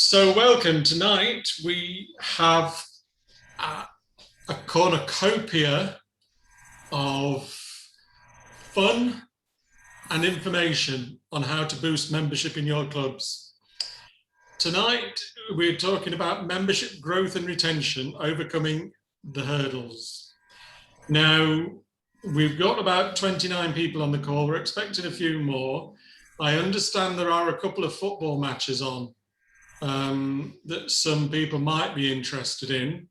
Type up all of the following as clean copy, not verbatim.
So welcome. Tonight we have a cornucopia of fun and information on how to boost membership in your clubs. Tonight we're talking about membership growth and retention, overcoming the hurdles. Now we've got about 29 people on the call. We're expecting a few more. I understand there are a couple of football matches on that some people might be interested in.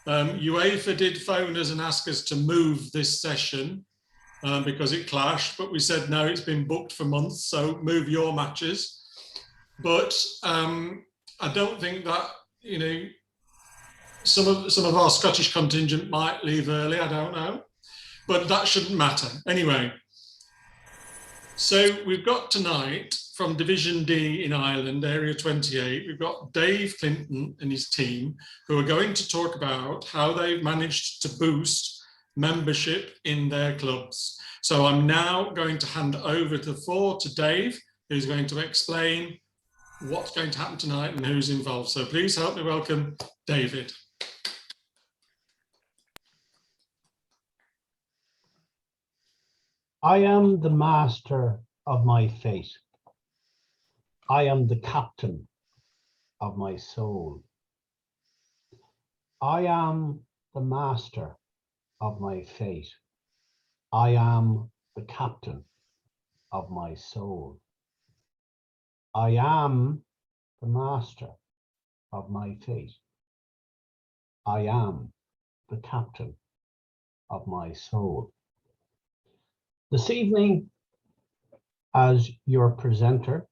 UEFA did phone us and ask us to move this session because it clashed, but we said no, it's been booked for months, so move your matches. But I don't think that, you know, some of our Scottish contingent might leave early, I don't know, but that shouldn't matter. Anyway, so we've got tonight from Division D in Ireland, Area 28, we've got Dave Clinton and his team who are going to talk about how they've managed to boost membership in their clubs. So I'm now going to hand over the floor to Dave, who's going to explain what's going to happen tonight and who's involved. So please help me welcome David. I am the master of my fate. I am the captain of my soul. I am the master of my fate. I am the captain of my soul. I am the master of my fate. I am the captain of my soul. This evening, as your presenter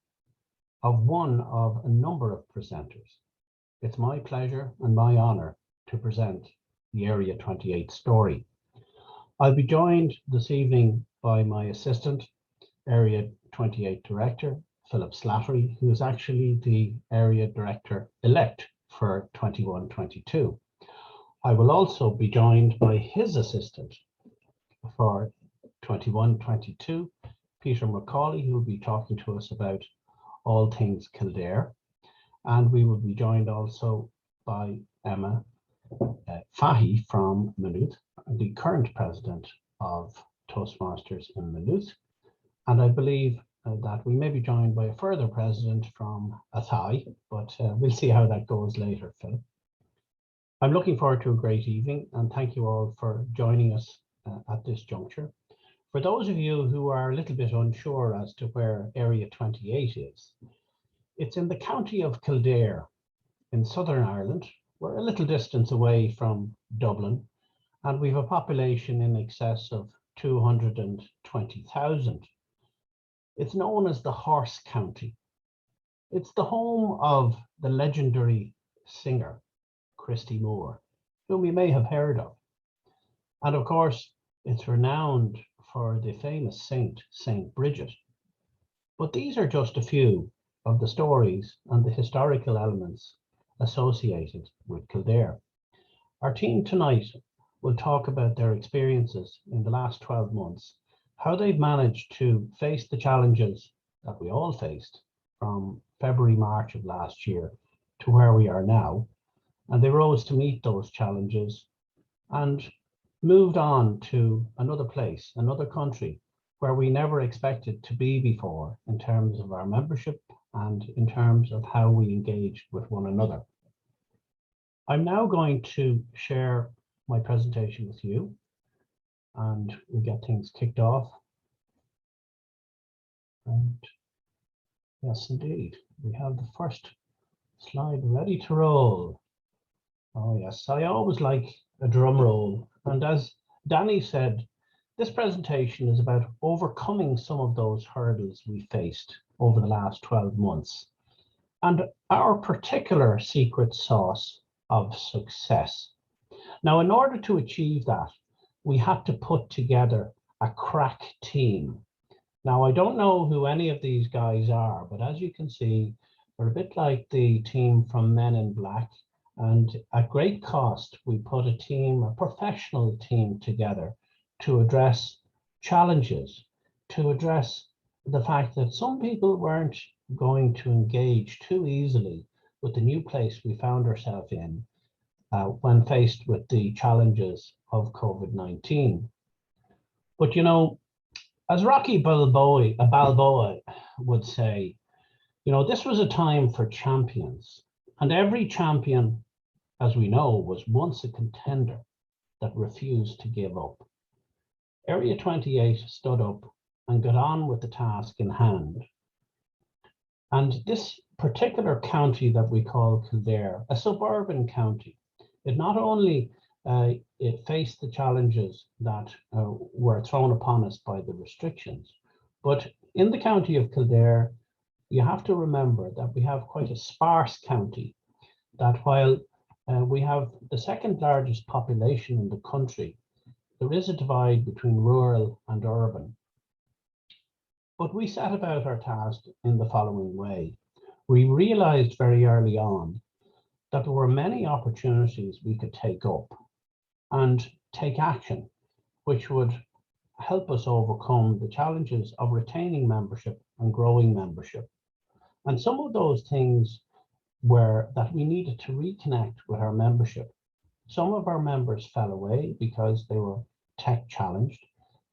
of one of a number of presenters, it's my pleasure and my honor to present the Area 28 story. I'll be joined this evening by my assistant, Area 28 Director, Philip Slattery, who is actually the Area Director-elect for 21-22. I will also be joined by his assistant for 21-22, Peter McCauley, who will be talking to us about all things Kildare. And we will be joined also by Emma Fahy from Maynooth, the current president of Toastmasters in Maynooth. And I believe that we may be joined by a further president from Athy, but we'll see how that goes later, Philip. I'm looking forward to a great evening, and thank you all for joining us at this juncture. For those of you who are a little bit unsure as to where Area 28 is, it's in the county of Kildare in Southern Ireland. We're a little distance away from Dublin, and we've a population in excess of 220,000. It's known as the Horse County. It's the home of the legendary singer, Christy Moore, whom you may have heard of. And of course, it's renowned for the famous saint, Saint Bridget. But these are just a few of the stories and the historical elements associated with Kildare. Our team tonight will talk about their experiences in the last 12 months, how they've managed to face the challenges that we all faced from February, March of last year to where we are now. And they rose to meet those challenges and moved on to another place, another country, where we never expected to be before in terms of our membership and in terms of how we engage with one another. I'm now going to share my presentation with you, and we get things kicked off. And yes, indeed, we have the first slide ready to roll. Oh yes, I always like a drum roll. And as Danny said, this presentation is about overcoming some of those hurdles we faced over the last 12 months and our particular secret sauce of success. Now, in order to achieve that, we had to put together a crack team. Now, I don't know who any of these guys are, but as you can see, they're a bit like the team from Men in Black. And at great cost, we put a team, a professional team together to address challenges, to address the fact that some people weren't going to engage too easily with the new place we found ourselves in when faced with the challenges of COVID-19. But you know, as Rocky Balboa would say, you know, this was a time for champions, and every champion, as we know, was once a contender that refused to give up. Area 28 stood up and got on with the task in hand. And this particular county that we call Kildare, a suburban county, it not only it faced the challenges that were thrown upon us by the restrictions, but in the county of Kildare, you have to remember that we have quite a sparse county, that while we have the second largest population in the country, there is a divide between rural and urban. But we set about our task in the following way. We realized very early on that there were many opportunities we could take up and take action, which would help us overcome the challenges of retaining membership and growing membership. And some of those things were that we needed to reconnect with our membership. Some of our members fell away because they were tech challenged.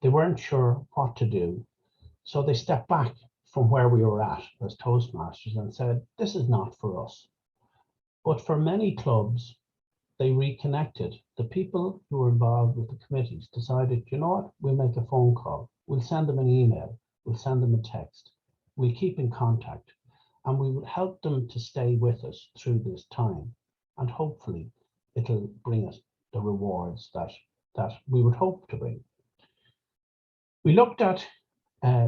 They weren't sure what to do. So they stepped back from where we were at as Toastmasters and said, this is not for us. But for many clubs, they reconnected. The people who were involved with the committees decided, you know what, we'll make a phone call. We'll send them an email. We'll send them a text. We'll keep in contact. And we will help them to stay with us through this time. And hopefully it'll bring us the rewards that we would hope to bring. We looked at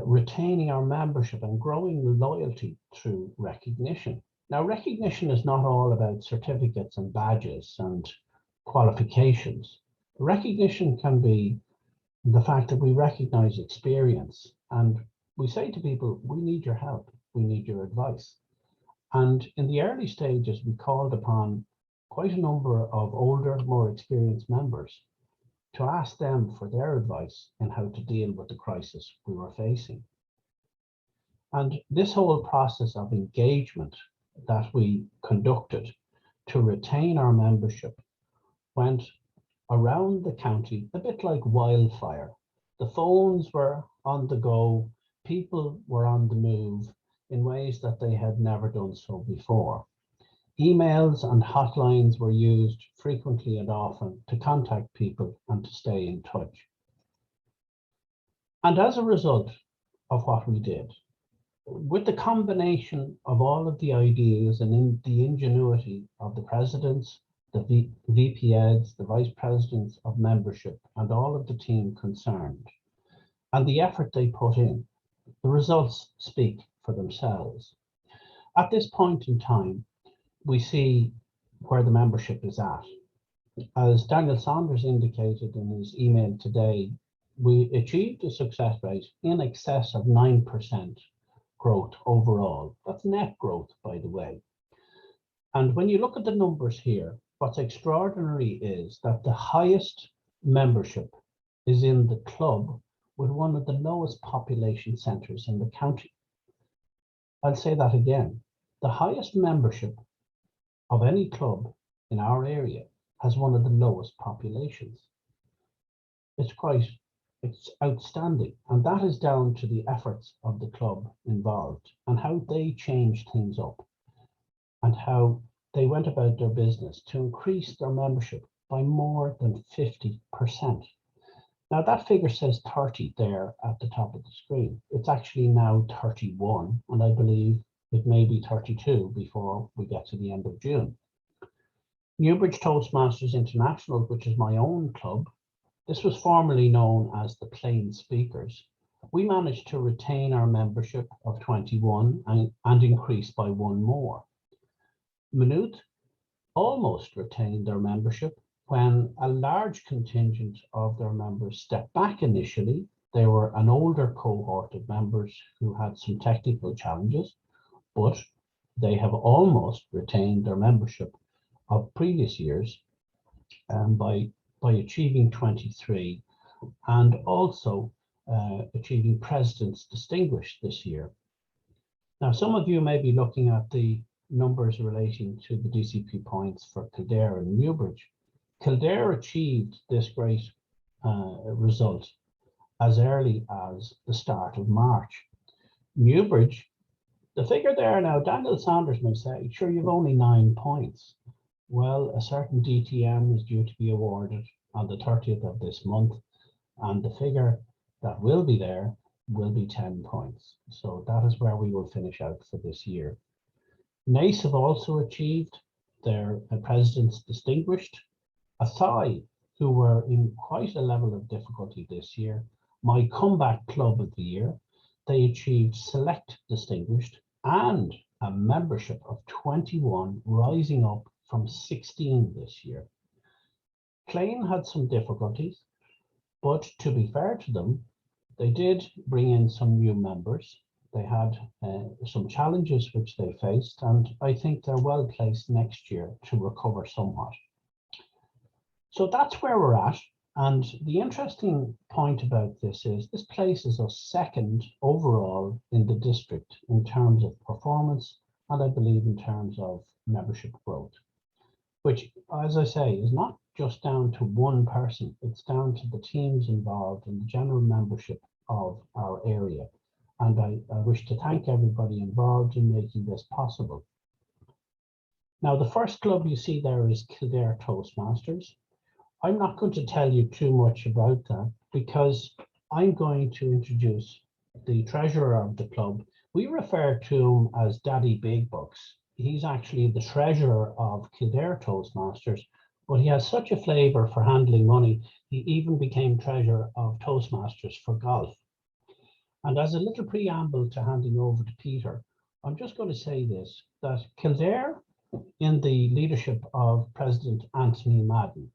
retaining our membership and growing loyalty through recognition. Now, recognition is not all about certificates and badges and qualifications. Recognition can be the fact that we recognize experience and we say to people, we need your help, we need your advice. And in the early stages, we called upon quite a number of older, more experienced members to ask them for their advice in how to deal with the crisis we were facing. And this whole process of engagement that we conducted to retain our membership went around the county a bit like wildfire. The phones were on the go, people were on the move in ways that they had never done so before. Emails and hotlines were used frequently and often to contact people and to stay in touch. And as a result of what we did, with the combination of all of the ideas and the ingenuity of the presidents, the VP Eds, the vice presidents of membership, and all of the team concerned, and the effort they put in, the results speak for themselves. At this point in time, we see where the membership is at. As Daniel Saunders indicated in his email today, we achieved a success rate in excess of 9% growth overall. That's net growth, by the way. And when you look at the numbers here, what's extraordinary is that the highest membership is in the club with one of the lowest population centres in the county. I'll say that again. The highest membership of any club in our area has one of the lowest populations. It's outstanding. And that is down to the efforts of the club involved and how they changed things up and how they went about their business to increase their membership by more than 50%. Now that figure says 30 there at the top of the screen. It's actually now 31, and I believe it may be 32 before we get to the end of June. Newbridge Toastmasters International, which is my own club, this was formerly known as the Plain Speakers. We managed to retain our membership of 21 and increase by one more. Maynooth almost retained their membership when a large contingent of their members stepped back initially. They were an older cohort of members who had some technical challenges, but they have almost retained their membership of previous years by achieving 23 and also achieving President's Distinguished this year. Now, some of you may be looking at the numbers relating to the DCP points for Kildare and Newbridge. Kildare achieved this great result as early as the start of March. Newbridge, the figure there now, Daniel Sanders may say, sure, you've only 9 points. Well, a certain DTM is due to be awarded on the 30th of this month, and the figure that will be there will be 10 points. So that is where we will finish out for this year. Mace have also achieved their President's Distinguished. Athy, who were in quite a level of difficulty this year, my comeback club of the year, they achieved Select Distinguished and a membership of 21, rising up from 16 this year. Clane had some difficulties, but to be fair to them, they did bring in some new members. They had some challenges which they faced, and I think they're well placed next year to recover somewhat. So that's where we're at. And the interesting point about this is this places us second overall in the district in terms of performance, and I believe in terms of membership growth, which, as I say, is not just down to one person. It's down to the teams involved and the general membership of our area. And I wish to thank everybody involved in making this possible. Now, the first club you see there is Kildare Toastmasters. I'm not going to tell you too much about that because I'm going to introduce the treasurer of the club. We refer to him as Daddy Big Bucks. He's actually the treasurer of Kildare Toastmasters, but he has such a flavour for handling money, he even became treasurer of Toastmasters for golf. And as a little preamble to handing over to Peter, I'm just going to say this, that Kildare, in the leadership of President Anthony Madden,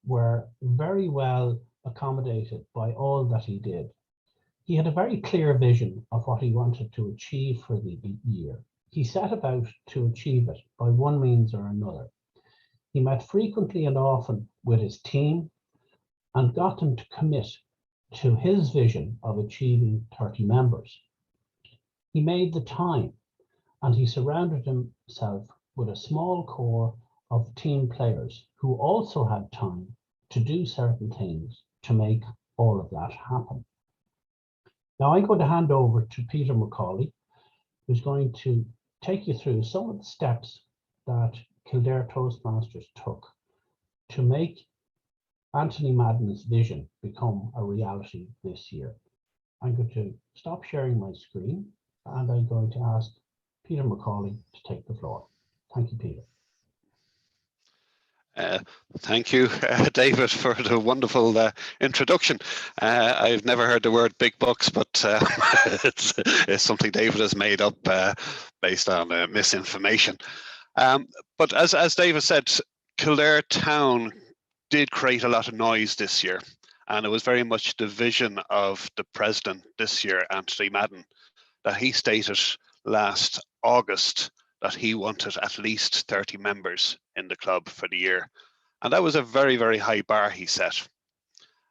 were very well accommodated by all that he did. He had a very clear vision of what he wanted to achieve for the year. He set about to achieve it by one means or another. He met frequently and often with his team and got them to commit to his vision of achieving 30 members. He made the time and he surrounded himself with a small core of team players who also had time to do certain things to make all of that happen. Now I'm going to hand over to Peter McCauley, who's going to take you through some of the steps that Kildare Toastmasters took to make Anthony Madden's vision become a reality this year. I'm going to stop sharing my screen and I'm going to ask Peter McCauley to take the floor. Thank you, Peter. Thank you, David, for the wonderful introduction. I've never heard the word big bucks, but it's something David has made up based on misinformation. But as David said, Kildare Town did create a lot of noise this year, and it was very much the vision of the president this year, Anthony Madden, that he stated last August that he wanted at least 30 members in the club for the year. And that was a very, very high bar he set.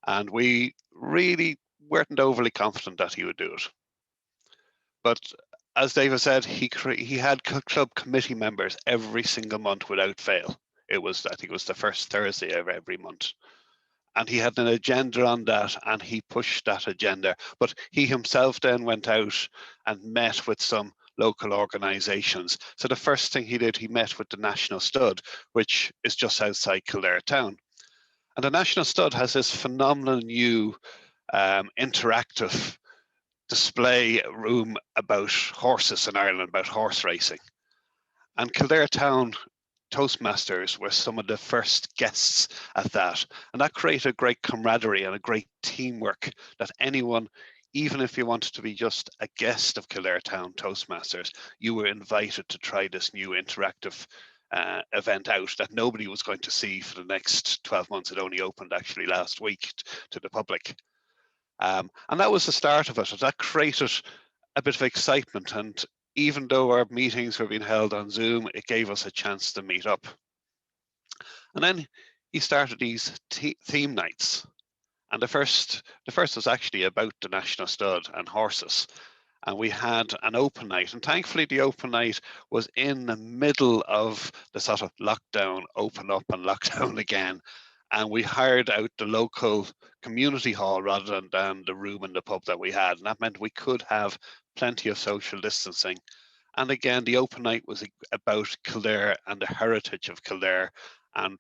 And we really weren't overly confident that he would do it. But as David said, he had club committee members every single month without fail. I think it was the first Thursday of every month. And he had an agenda on that and he pushed that agenda. But he himself then went out and met with some local organisations. So the first thing he did, he met with the National Stud, which is just outside Kildare Town. And the National Stud has this phenomenal new interactive display room about horses in Ireland, about horse racing. And Kildare Town Toastmasters were some of the first guests at that. And that created great camaraderie and a great teamwork that anyone, even if you wanted to be just a guest of Kildare Town Toastmasters, you were invited to try this new interactive event out that nobody was going to see for the next 12 months. It only opened actually last week to the public. And that was the start of it. That created a bit of excitement. And even though our meetings were being held on Zoom, it gave us a chance to meet up. And then he started these theme nights. And the first was actually about the National Stud and horses. and we had an open night. And thankfully, the open night was in the middle of the sort of lockdown, open up and lockdown again. And we hired out the local community hall rather than the room in the pub that we had. And that meant we could have plenty of social distancing. And again, the open night was about Kildare and the heritage of Kildare. And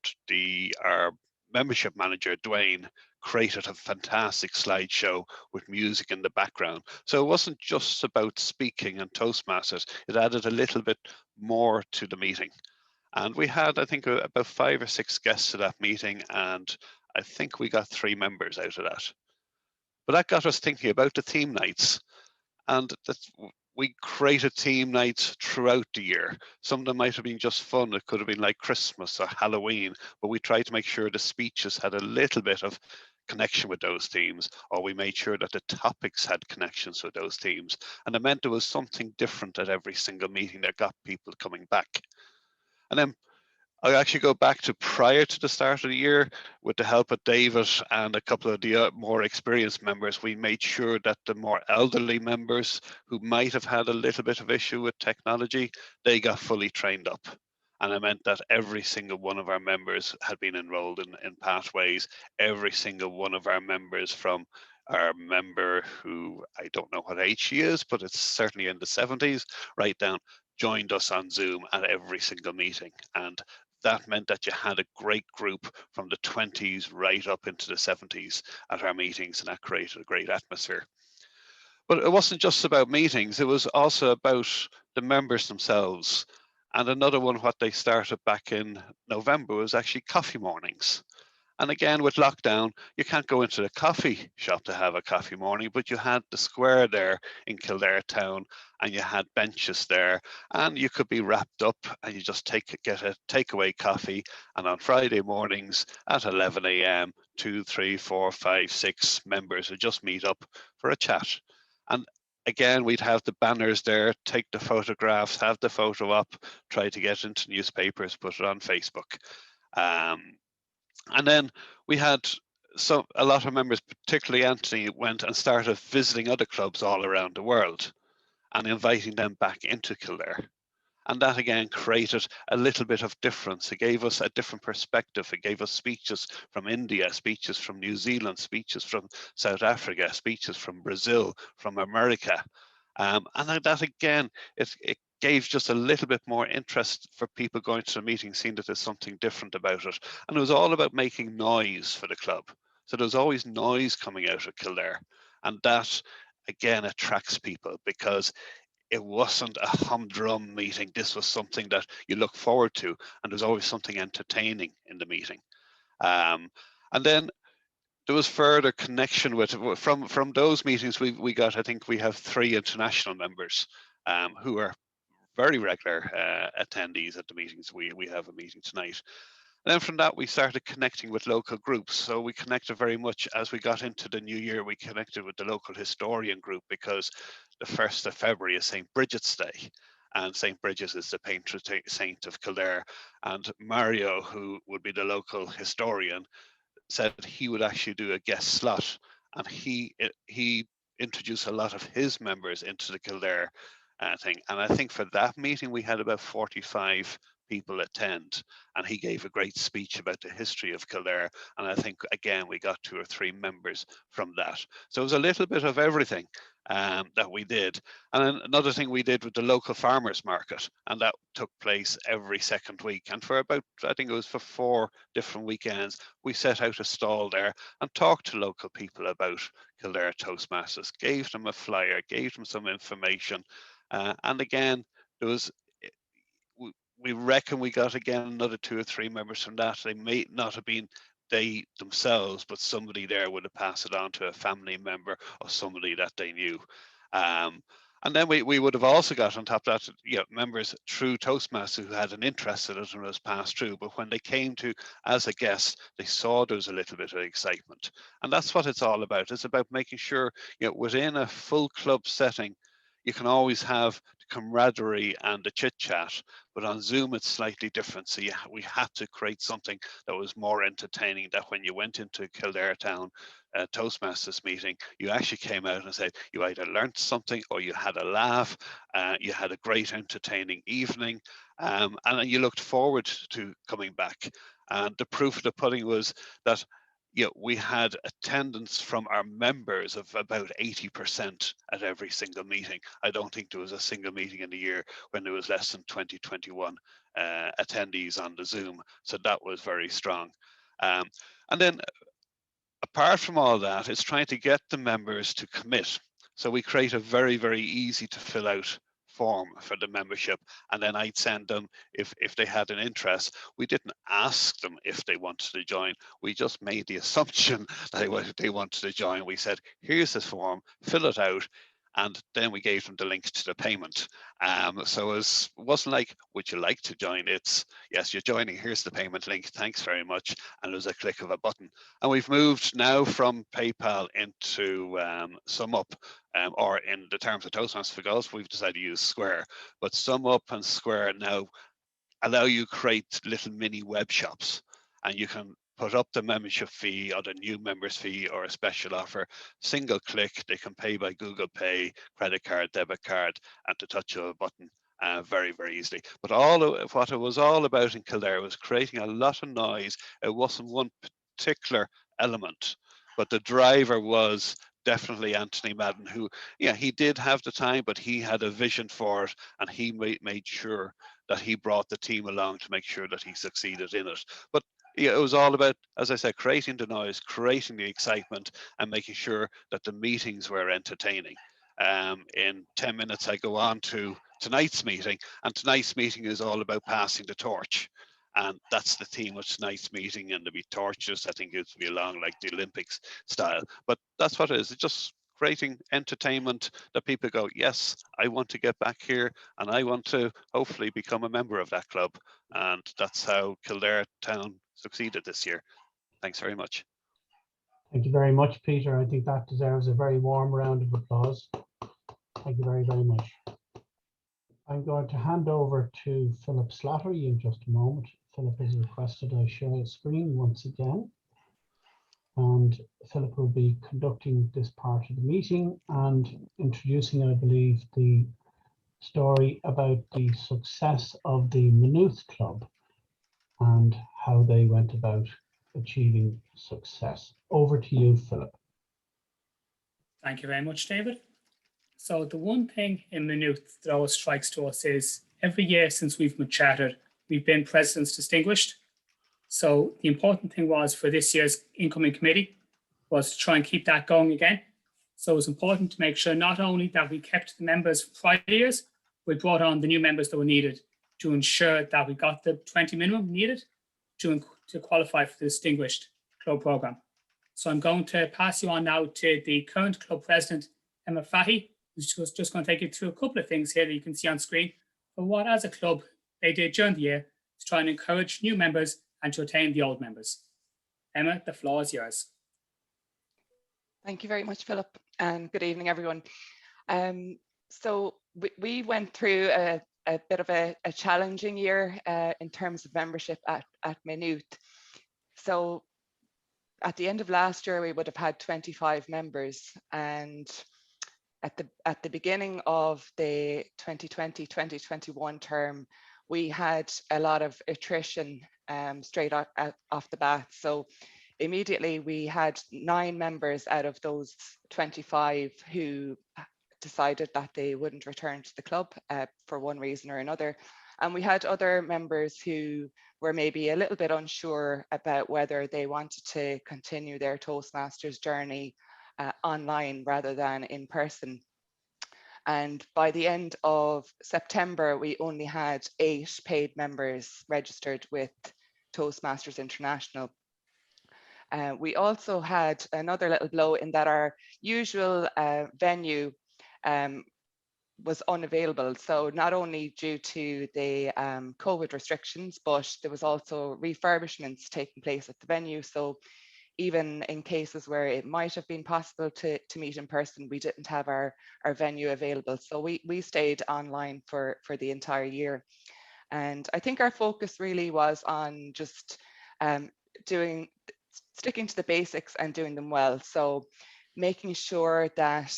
our membership manager, Dwayne, created a fantastic slideshow with music in the background. So it wasn't just about speaking and Toastmasters, it added a little bit more to the meeting. And we had, I think, about 5 or 6 guests to that meeting, and I think we got 3 members out of that. But that got us thinking about the theme nights. And we created theme nights throughout the year. Some of them might have been just fun. It could have been like Christmas or Halloween, but we tried to make sure the speeches had a little bit of connection with those themes, or we made sure that the topics had connections with those themes. And it meant there was something different at every single meeting that got people coming back. And then I actually go back to prior to the start of the year, with the help of David and a couple of the more experienced members, we made sure that the more elderly members who might have had a little bit of issue with technology, they got fully trained up. And it meant that every single one of our members had been enrolled in pathways. Every single one of our members, from our member who, I don't know what age she is, but it's certainly in the 70s, right down, joined us on Zoom at every single meeting. And that meant that you had a great group from the 20s right up into the 70s at our meetings, and that created a great atmosphere. But it wasn't just about meetings, it was also about the members themselves. And another one, what they started back in November, was actually coffee mornings. And again, with lockdown, you can't go into the coffee shop to have a coffee morning, but you had the square there in Kildare town, and you had benches there, and you could be wrapped up and you just get a takeaway coffee. And on Friday mornings at 11 a.m., 2, 3, 4, 5, 6 members would just meet up for a chat. And again, we'd have the banners there, take the photographs, have the photo up, try to get into newspapers, put it on Facebook. And then we had a lot of members, particularly Anthony, went and started visiting other clubs all around the world and inviting them back into Kildare. And that again created a little bit of difference. It gave us a different perspective. It gave us speeches from India, speeches from New Zealand, speeches from South Africa, speeches from Brazil, from America. And that again, it gave just a little bit more interest for people going to the meeting, seeing that there's something different about it. And it was all about making noise for the club. So there was always noise coming out of Kildare. And that, again, attracts people, because it wasn't a humdrum meeting. This was something that you look forward to, and there's always something entertaining in the meeting. And then there was further connection with, from those meetings, we got, I think we have 3 international members who are very regular attendees at the meetings. We have a meeting tonight. And then from that, we started connecting with local groups. So we connected very much as we got into the new year. We connected with the local historian group, because the 1st of February is St. Bridget's Day. And St. Bridget is the patron saint of Kildare. And Mario, who would be the local historian, said he would actually do a guest slot. And he introduced a lot of his members into the Kildare thing. And I think for that meeting, we had about 45 people attend, and he gave a great speech about the history of Kildare. And I think, again, we got 2 or 3 members from that. So it was a little bit of everything that we did. And then another thing we did with the local farmers market, and that took place every second week. And for about, I think it was for 4 different weekends, we set out a stall there and talked to local people about Kildare Toastmasters, gave them a flyer, gave them some information. And again, there was, we reckon we got again another 2 or 3 members from that. They may not have been they themselves, but somebody there would have passed it on to a family member or somebody that they knew. And then we would have also got on top of that, members through Toastmasters who had an interest in it and was passed through. But when they came to as a guest, they saw there was a little bit of excitement. And that's what it's all about. It's about making sure, within a full club setting, you can always have the camaraderie and the chit chat, but on Zoom it's slightly different. So yeah, we had to create something that was more entertaining, that when you went into Kildare Town Toastmasters meeting, you actually came out and said you either learned something or you had a laugh, you had a great entertaining evening, and you looked forward to coming back. And the proof of the pudding was that we had attendance from our members of about 80% at every single meeting. I don't think there was a single meeting in the year when there was less than 21 attendees on the Zoom. So that was very strong. And then apart from all that, it's trying to get the members to commit. So we create a very, very easy to fill out form for the membership, and then I'd send them if they had an interest. We didn't ask them if they wanted to join, we just made the assumption that they wanted to join. We said, here's this form, fill it out, and then we gave them the link to the payment. So it wasn't like, would you like to join? It's, yes, you're joining, here's the payment link, thanks very much, and it was a click of a button. And we've moved now from PayPal into SumUp, or in the terms of Toastmasters for Golf, we've decided to use Square. But SumUp and Square now allow you to create little mini web shops, and you can put up the membership fee or the new members fee or a special offer. Single click, they can pay by Google Pay, credit card, debit card, at the touch of a button, very, very easily. But all of what it was all about in Kildare was creating a lot of noise. It wasn't one particular element, but the driver was definitely Anthony Madden, who, yeah, he did have the time, but he had a vision for it, and he made sure that he brought the team along to make sure that he succeeded in it. But yeah, it was all about, as I said, creating the noise, creating the excitement, and making sure that the meetings were entertaining. In 10 minutes, I go on to tonight's meeting, and tonight's meeting is all about passing the torch. And that's the theme of tonight's meeting, and there'll be torches. I think it'll be along like the Olympics style, but that's what it is. It's just creating entertainment that people go, yes, I want to get back here, and I want to hopefully become a member of that club. And that's how Kildare Town succeeded this year. Thanks very much. Thank you very much, Peter. I think that deserves a very warm round of applause. Thank you very, very much. I'm going to hand over to Philip Slattery in just a moment. Philip has requested I share the screen once again. And Philip will be conducting this part of the meeting and introducing, I believe, the story about the success of the Maynooth Club and how they went about achieving success. Over to you, Philip. Thank you very much, David. So the one thing in Maynooth that always strikes to us is every year since we've been chartered, we've been President's Distinguished. So the important thing was for this year's incoming committee was to try and keep that going again. So it was important to make sure not only that we kept the members from prior years, we brought on the new members that were needed to ensure that we got the 20 minimum needed to qualify for the Distinguished Club Programme. So I'm going to pass you on now to the current club president, Emma Fahy, who's just going to take you through a couple of things here that you can see on screen for what, as a club, they did during the year to try and encourage new members and to retain the old members. Emma, the floor is yours. Thank you very much, Philip, and good evening, everyone. So we went through a bit of a challenging year in terms of membership at Maynooth. So at the end of last year, we would have had 25 members, and at the beginning of the 2020-2021 term, we had a lot of attrition straight off the bat. So immediately we had 9 members out of those 25 who decided that they wouldn't return to the club for one reason or another. And we had other members who were maybe a little bit unsure about whether they wanted to continue their Toastmasters journey online rather than in person. And by the end of September, we only had 8 paid members registered with Toastmasters International. We also had another little blow in that our usual venue was unavailable. So not only due to the COVID restrictions, but there was also refurbishments taking place at the venue. So even in cases where it might have been possible to meet in person, we didn't have our venue available. So we stayed online for the entire year. And I think our focus really was on just sticking to the basics and doing them well. So making sure that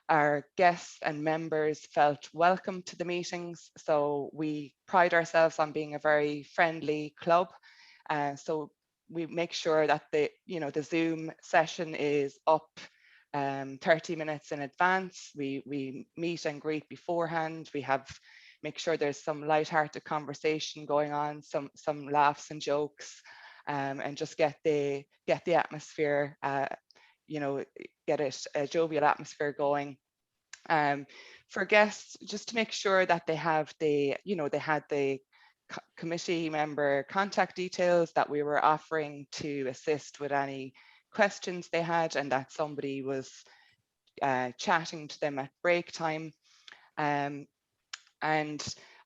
our guests and members felt welcome to the meetings. So we pride ourselves on being a very friendly club. So we make sure that the Zoom session is up 30 minutes in advance. We meet and greet beforehand. We make sure there's some light-hearted conversation going on, some laughs and jokes, and just get the atmosphere, get a jovial atmosphere going. For guests, just to make sure that they have they had the committee member contact details that we were offering to assist with any questions they had, and that somebody was chatting to them at break time. And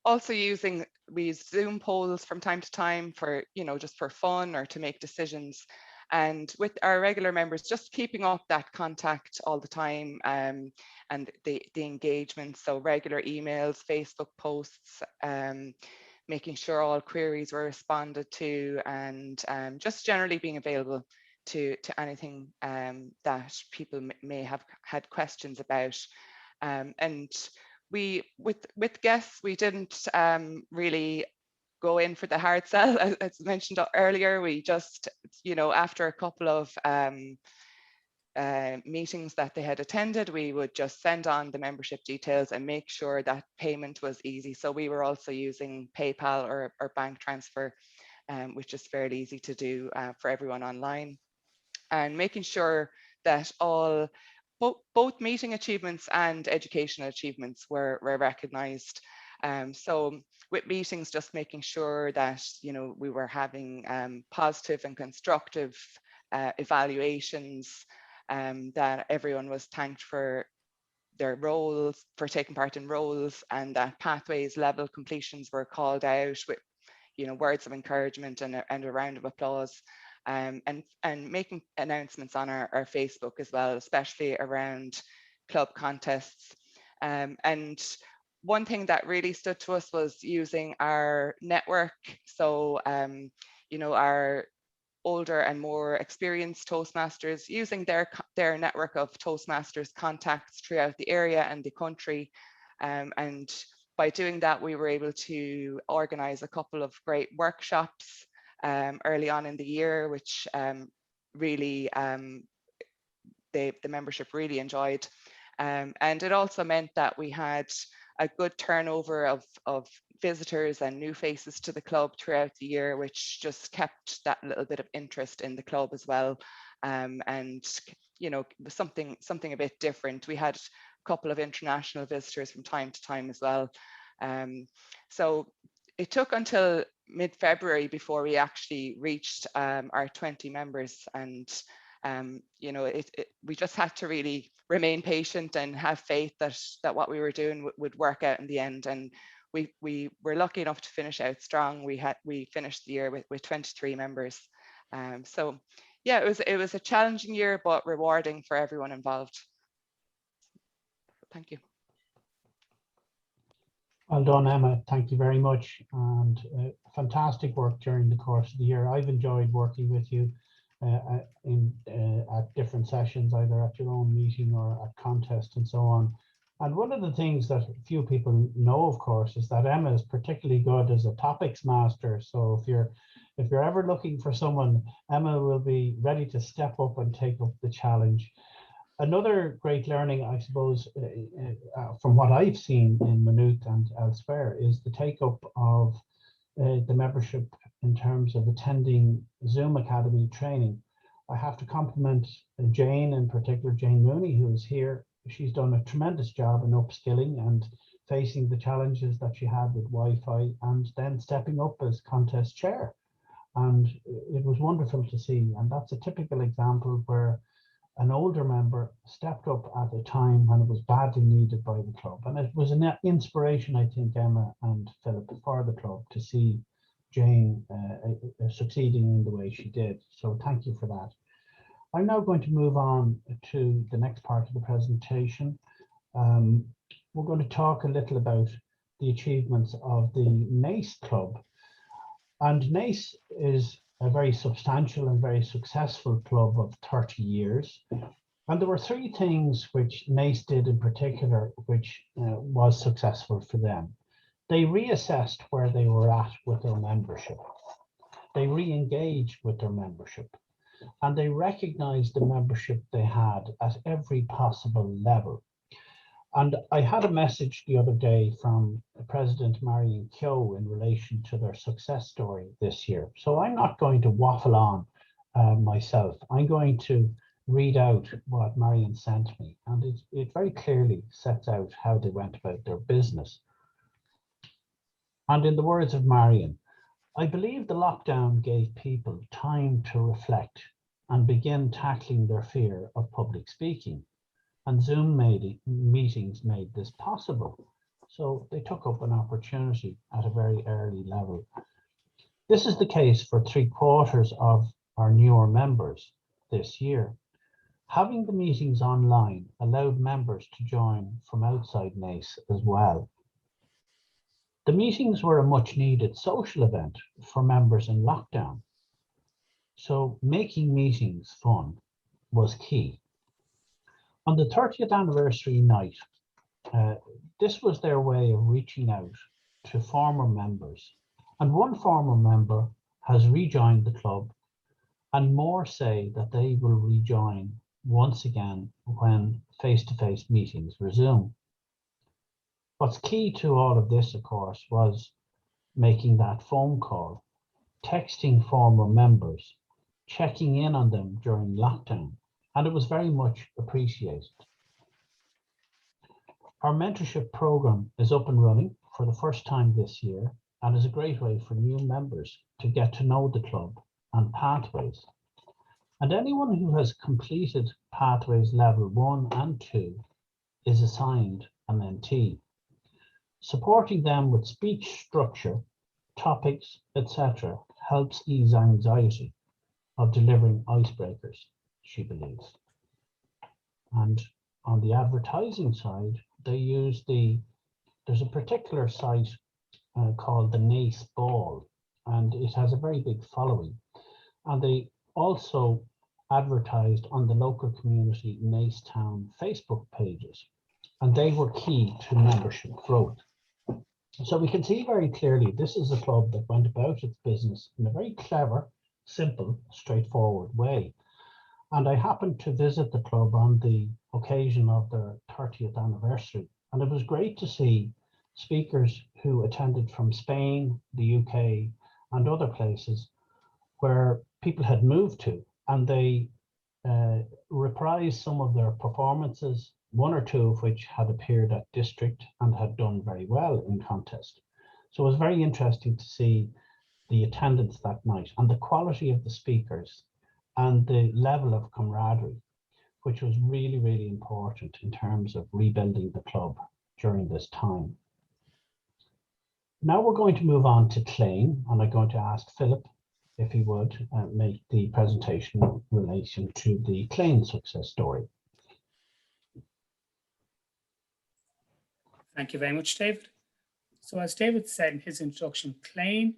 also we use Zoom polls from time to time for, just for fun or to make decisions. And with our regular members, just keeping up that contact all the time, and the engagement. So regular emails, Facebook posts, making sure all queries were responded to, and just generally being available to anything that people may have had questions about. And with guests, we didn't really go in for the hard sell. As mentioned earlier, we just, after a couple of meetings that they had attended, we would just send on the membership details and make sure that payment was easy. So we were also using PayPal or bank transfer, which is fairly easy to do for everyone online, and making sure that both meeting achievements and educational achievements were recognized. So with meetings, just making sure that we were having positive and constructive evaluations, that everyone was thanked for their roles, for taking part in roles, and that pathways level completions were called out with words of encouragement and a round of applause. And making announcements on our Facebook as well, especially around club contests. And one thing that really stood to us was using our network. So, our older and more experienced Toastmasters, using their network of Toastmasters contacts throughout the area and the country. And by doing that, we were able to organize a couple of great workshops early on in the year, which really the membership really enjoyed. And it also meant that we had a good turnover of visitors and new faces to the club throughout the year, which just kept that little bit of interest in the club as well. And something a bit different. We had a couple of international visitors from time to time as well. So it took until mid-February before we actually reached our 20 members, and we just had to really remain patient and have faith that what we were doing would work out in the end. And we were lucky enough to finish out strong. We finished the year with 23 members. So yeah, it was a challenging year, but rewarding for everyone involved. Thank you. Well done, Emma. Thank you very much. And fantastic work during the course of the year. I've enjoyed working with you at different sessions, either at your own meeting or at contests and so on. And one of the things that few people know, of course, is that Emma is particularly good as a topics master. So if you're ever looking for someone, Emma will be ready to step up and take up the challenge. Another great learning, I suppose, from what I've seen in Maynooth and elsewhere, is the take-up of the membership in terms of attending Zoom Academy training. I have to compliment Jane, in particular, Jane Mooney, who is here. She's done a tremendous job in upskilling and facing the challenges that she had with Wi-Fi, and then stepping up as contest chair. And it was wonderful to see. And that's a typical example where an older member stepped up at a time when it was badly needed by the club. And it was an inspiration, I think, Emma and Philip, for the club to see Jane succeeding in the way she did. So thank you for that. I'm now going to move on to the next part of the presentation. We're going to talk a little about the achievements of the Mace Club. And Mace is a very substantial and very successful club of 30 years. And there were three things which Mace did in particular, which was successful for them. They reassessed where they were at with their membership. They re-engaged with their membership. And they recognized the membership they had at every possible level. And I had a message the other day from President Marion Keogh in relation to their success story this year. So I'm not going to waffle on myself. I'm going to read out what Marion sent me. And it very clearly sets out how they went about their business. And in the words of Marion, I believe the lockdown gave people time to reflect and begin tackling their fear of public speaking. And Zoom meetings made this possible. So they took up an opportunity at a very early level. This is the case for 3/4 of our newer members this year. Having the meetings online allowed members to join from outside Mace as well. The meetings were a much needed social event for members in lockdown. So making meetings fun was key. On the 30th anniversary night, this was their way of reaching out to former members. And one former member has rejoined the club, and more say that they will rejoin once again when face-to-face meetings resume. What's key to all of this, of course, was making that phone call, texting former members, checking in on them during lockdown, and it was very much appreciated. Our mentorship program is up and running for the first time this year and is a great way for new members to get to know the club and Pathways. And anyone who has completed Pathways Level 1 and 2 is assigned a mentee. Supporting them with speech structure, topics, etc. helps ease anxiety of delivering icebreakers, she believes. And on the advertising side, they use there's a particular site called the Mace Ball, and it has a very big following. And they also advertised on the local community Mace Town Facebook pages, and they were key to membership growth. So we can see very clearly this is a club that went about its business in a very clever, simple, straightforward way. And I happened to visit the club on the occasion of their 30th anniversary. And it was great to see speakers who attended from Spain, the UK, and other places where people had moved to. And they reprised some of their performances, one or two of which had appeared at district and had done very well in contest. So it was very interesting to see the attendance that night and the quality of the speakers and the level of camaraderie, which was really, really important in terms of rebuilding the club during this time. Now we're going to move on to Clane, and I'm going to ask Philip if he would make the presentation in relation to the Clane success story. Thank you very much, David. So as David said in his introduction, Clane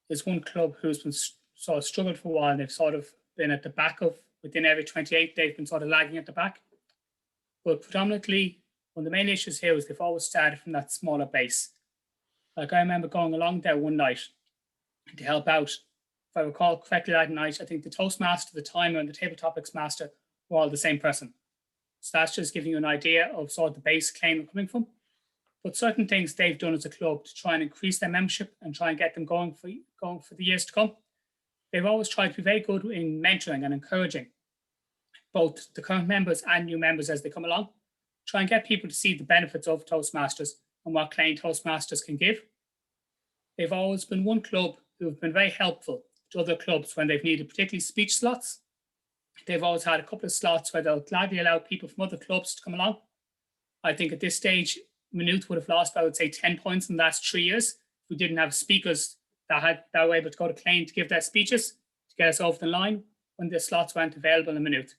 is one club who's been sort of struggled for a while, and they've sort of been at the back of, within every 28, they've been sort of lagging at the back. But predominantly, one of the main issues here is they've always started from that smaller base. Like I remember going along there one night to help out. If I recall correctly that night, I think the Toastmaster, the timer, and the Table Topics Master were all the same person. So that's just giving you an idea of sort of the base Clane we're coming from. But certain things they've done as a club to try and increase their membership and try and get them going for the years to come. They've always tried to be very good in mentoring and encouraging both the current members and new members as they come along. Try and get people to see the benefits of Toastmasters and what Clane Toastmasters can give. They've always been one club who have been very helpful to other clubs when they've needed particularly speech slots. They've always had a couple of slots where they'll gladly allow people from other clubs to come along. I think at this stage, Maynooth would have lost, I would say, 10 points in the last 3 years if we didn't have speakers that were able to go to Clane to give their speeches to get us over the line when the slots weren't available in Maynooth.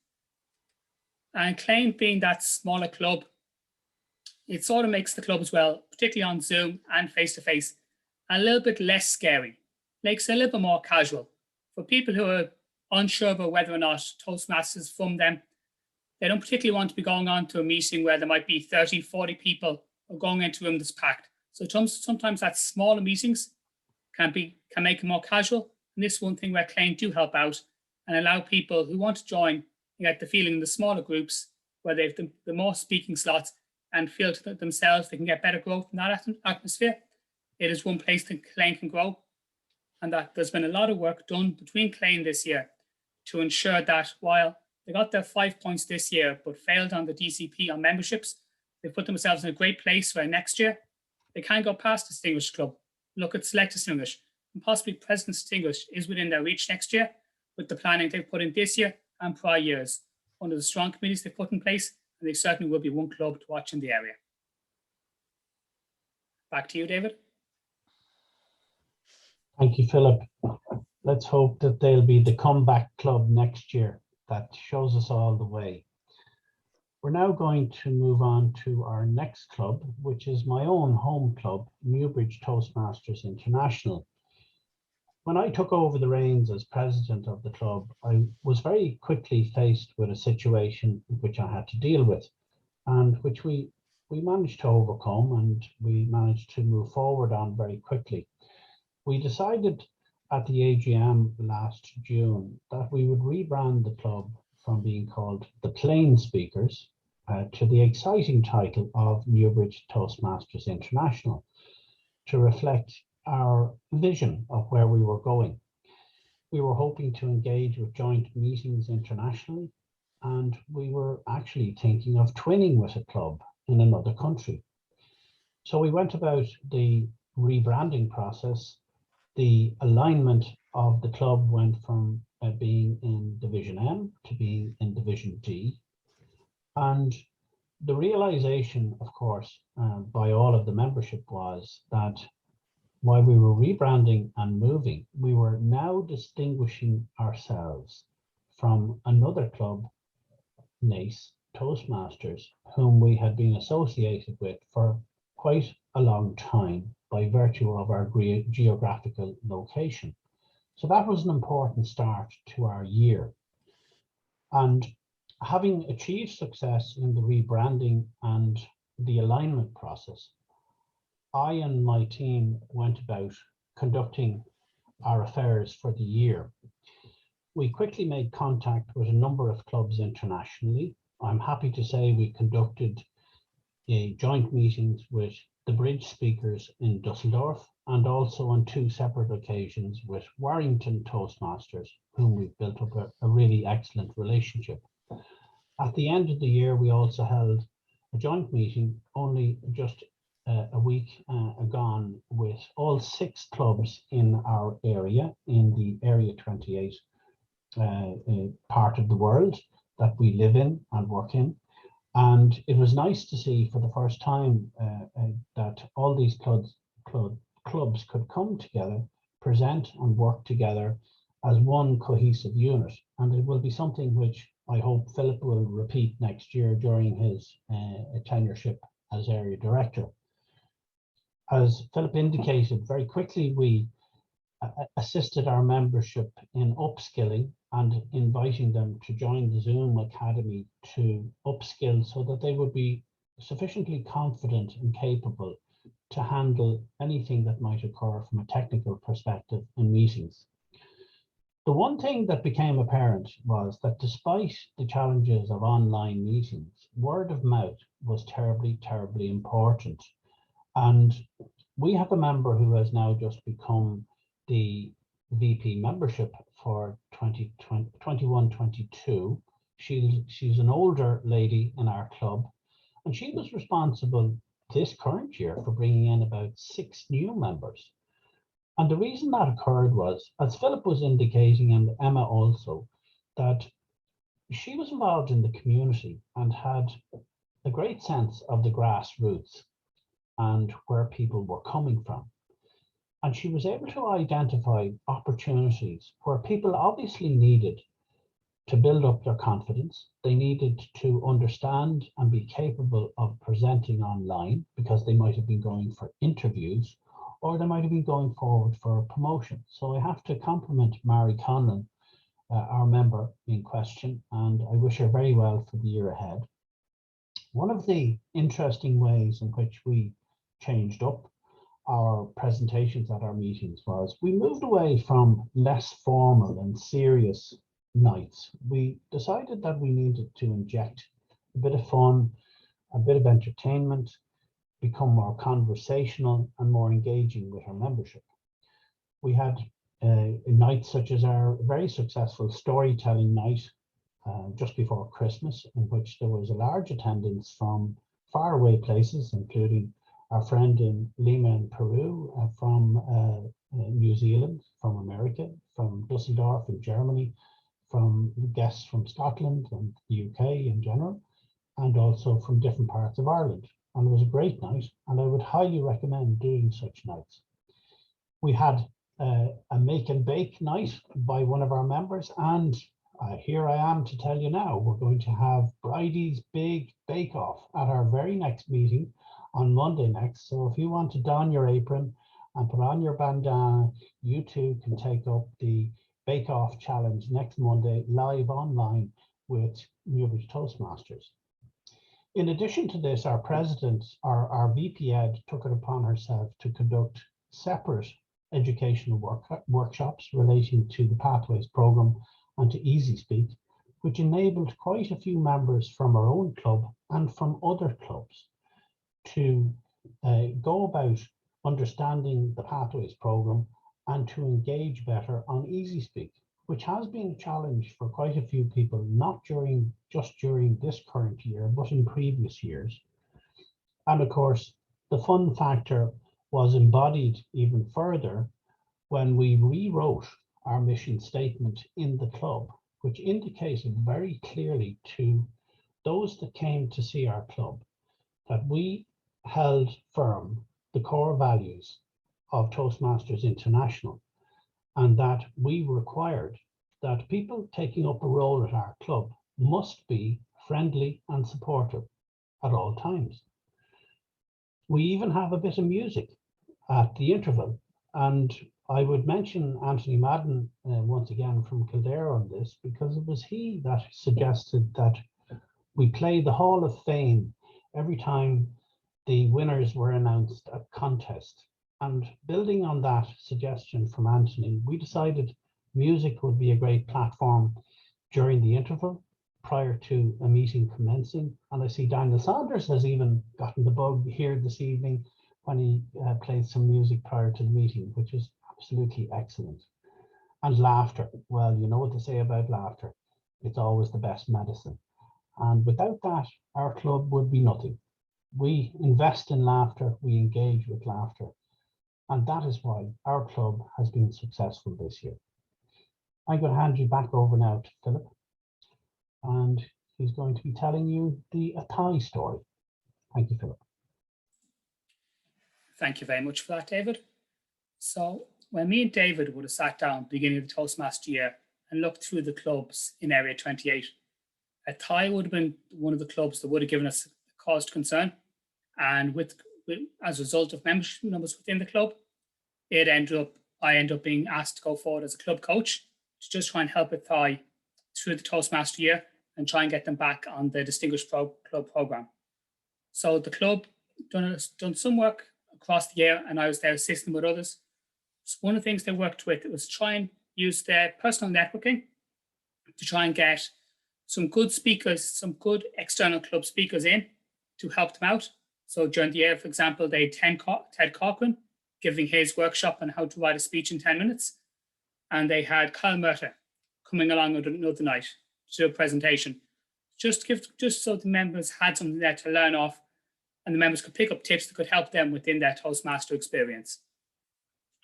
And Clane being that smaller club, it sort of makes the club as well, particularly on Zoom and face-to-face, a little bit less scary, makes it a little bit more casual. For people who are unsure about whether or not Toastmasters is from them, they don't particularly want to be going on to a meeting where there might be 30, 40 people or going into a room that's packed. So sometimes that smaller meetings can make it more casual. And this is one thing where Clane do help out and allow people who want to join, you get the feeling in the smaller groups where they've the more speaking slots and feel to themselves they can get better growth in that atmosphere. It is one place that Clane can grow. And that there's been a lot of work done between Clane this year to ensure that while they got their 5 points this year, but failed on the DCP on memberships, they put themselves in a great place where next year they can go past Distinguished Club, look at Select Distinguished, and possibly President Distinguished is within their reach next year with the planning they've put in this year and prior years. Under the strong committees they've put in place, and they certainly will be one club to watch in the area. Back to you, David. Thank you, Philip. Let's hope that they'll be the comeback club next year that shows us all the way. We're now going to move on to our next club, which is my own home club, Newbridge Toastmasters International. When I took over the reins as president of the club, I was very quickly faced with a situation which I had to deal with, and which we managed to overcome, and we managed to move forward on very quickly. We decided at the AGM last June that we would rebrand the club from being called the Plain Speakers to the exciting title of Newbridge Toastmasters International, to reflect our vision of where we were going. We were hoping to engage with joint meetings internationally, and we were actually thinking of twinning with a club in another country. So we went about the rebranding process. The alignment of the club went from being in Division M to being in Division D. And the realization, of course, by all of the membership was that while we were rebranding and moving, we were now distinguishing ourselves from another club, Mace, Toastmasters, whom we had been associated with for quite a long time by virtue of our geographical location. So that was an important start to our year. And having achieved success in the rebranding and the alignment process, I and my team went about conducting our affairs for the year. We quickly made contact with a number of clubs internationally. I'm happy to say we conducted joint meetings with the Bridge speakers in Dusseldorf, and also on 2 separate occasions with Warrington Toastmasters, whom we've built up a really excellent relationship. At the end of the year, we also held a joint meeting only just a week gone with all 6 clubs in our area, in the Area 28 part of the world that we live in and work in. And it was nice to see for the first time that all these clubs could come together, present and work together as one cohesive unit. And it will be something which I hope Philip will repeat next year during his tenureship as area director. As Philip indicated, very quickly we assisted our membership in upskilling and inviting them to join the Zoom Academy to upskill so that they would be sufficiently confident and capable to handle anything that might occur from a technical perspective in meetings. The one thing that became apparent was that despite the challenges of online meetings, word of mouth was terribly, terribly important. And we have a member who has now just become the VP membership for 2021-22. She's an older lady in our club, and she was responsible this current year for bringing in about 6 new members. And the reason that occurred was, as Philip was indicating, and Emma also, that she was involved in the community and had a great sense of the grassroots and where people were coming from. And she was able to identify opportunities where people obviously needed to build up their confidence. They needed to understand and be capable of presenting online because they might have been going for interviews or they might have been going forward for a promotion. So I have to compliment Mary Conlon, our member in question, and I wish her very well for the year ahead. One of the interesting ways in which we changed up our presentations at our meetings was we moved away from less formal and serious nights. We decided that we needed to inject a bit of fun, a bit of entertainment, become more conversational and more engaging with our membership. We had nights such as our very successful storytelling night just before Christmas, in which there was a large attendance from faraway places, including our friend in Lima in Peru, from New Zealand, from America, from Dusseldorf in Germany, from guests from Scotland and the UK in general, and also from different parts of Ireland. And it was a great night, and I would highly recommend doing such nights. We had a make and bake night by one of our members, and here I am to tell you now, we're going to have Bridie's Big Bake Off at our very next meeting on Monday next. So if you want to don your apron and put on your bandana, you too can take up the Bake Off Challenge next Monday live online with Newbridge Toastmasters. In addition to this, our president, our VP Ed, took it upon herself to conduct separate educational workshops relating to the Pathways program and to Easy Speak, which enabled quite a few members from our own club and from other clubs to go about understanding the Pathways program and to engage better on Easy Speak, which has been a challenge for quite a few people, not just during this current year, but in previous years. And of course, the fun factor was embodied even further when we rewrote our mission statement in the club, which indicated very clearly to those that came to see our club that we held firm the core values of Toastmasters International, and that we required that people taking up a role at our club must be friendly and supportive at all times. We even have a bit of music at the interval, and I would mention Anthony Madden once again from Kildare on this, because it was he that suggested that we play the Hall of Fame every time the winners were announced at contest. And building on that suggestion from Anthony, we decided music would be a great platform during the interval prior to a meeting commencing. And I see Daniel Saunders has even gotten the bug here this evening when he played some music prior to the meeting, which is absolutely excellent. And laughter, well, you know what to say about laughter. It's always the best medicine. And without that, our club would be nothing. We invest in laughter, we engage with laughter. And that is why our club has been successful this year. I'm going to hand you back over now to Philip, and he's going to be telling you the Atai story. Thank you, Philip. Thank you very much for that, David. So when me and David would have sat down beginning of the Toastmaster year and looked through the clubs in Area 28, Atai would have been one of the clubs that would have given us cause to concern. And as a result of membership numbers within the club, I ended up being asked to go forward as a club coach to just try and help Atai through the Toastmaster year and try and get them back on the Distinguished Club program. So the club done some work across the year, and I was there assisting with others. So one of the things they worked with was try and use their personal networking to try and get some good speakers, some good external club speakers in to help them out. So during the year, for example, they had Ted Corcoran giving his workshop on how to write a speech in 10 minutes. And they had Kyle Murta coming along another night to do a presentation, just so the members had something there to learn off, and the members could pick up tips that could help them within their Toastmaster experience.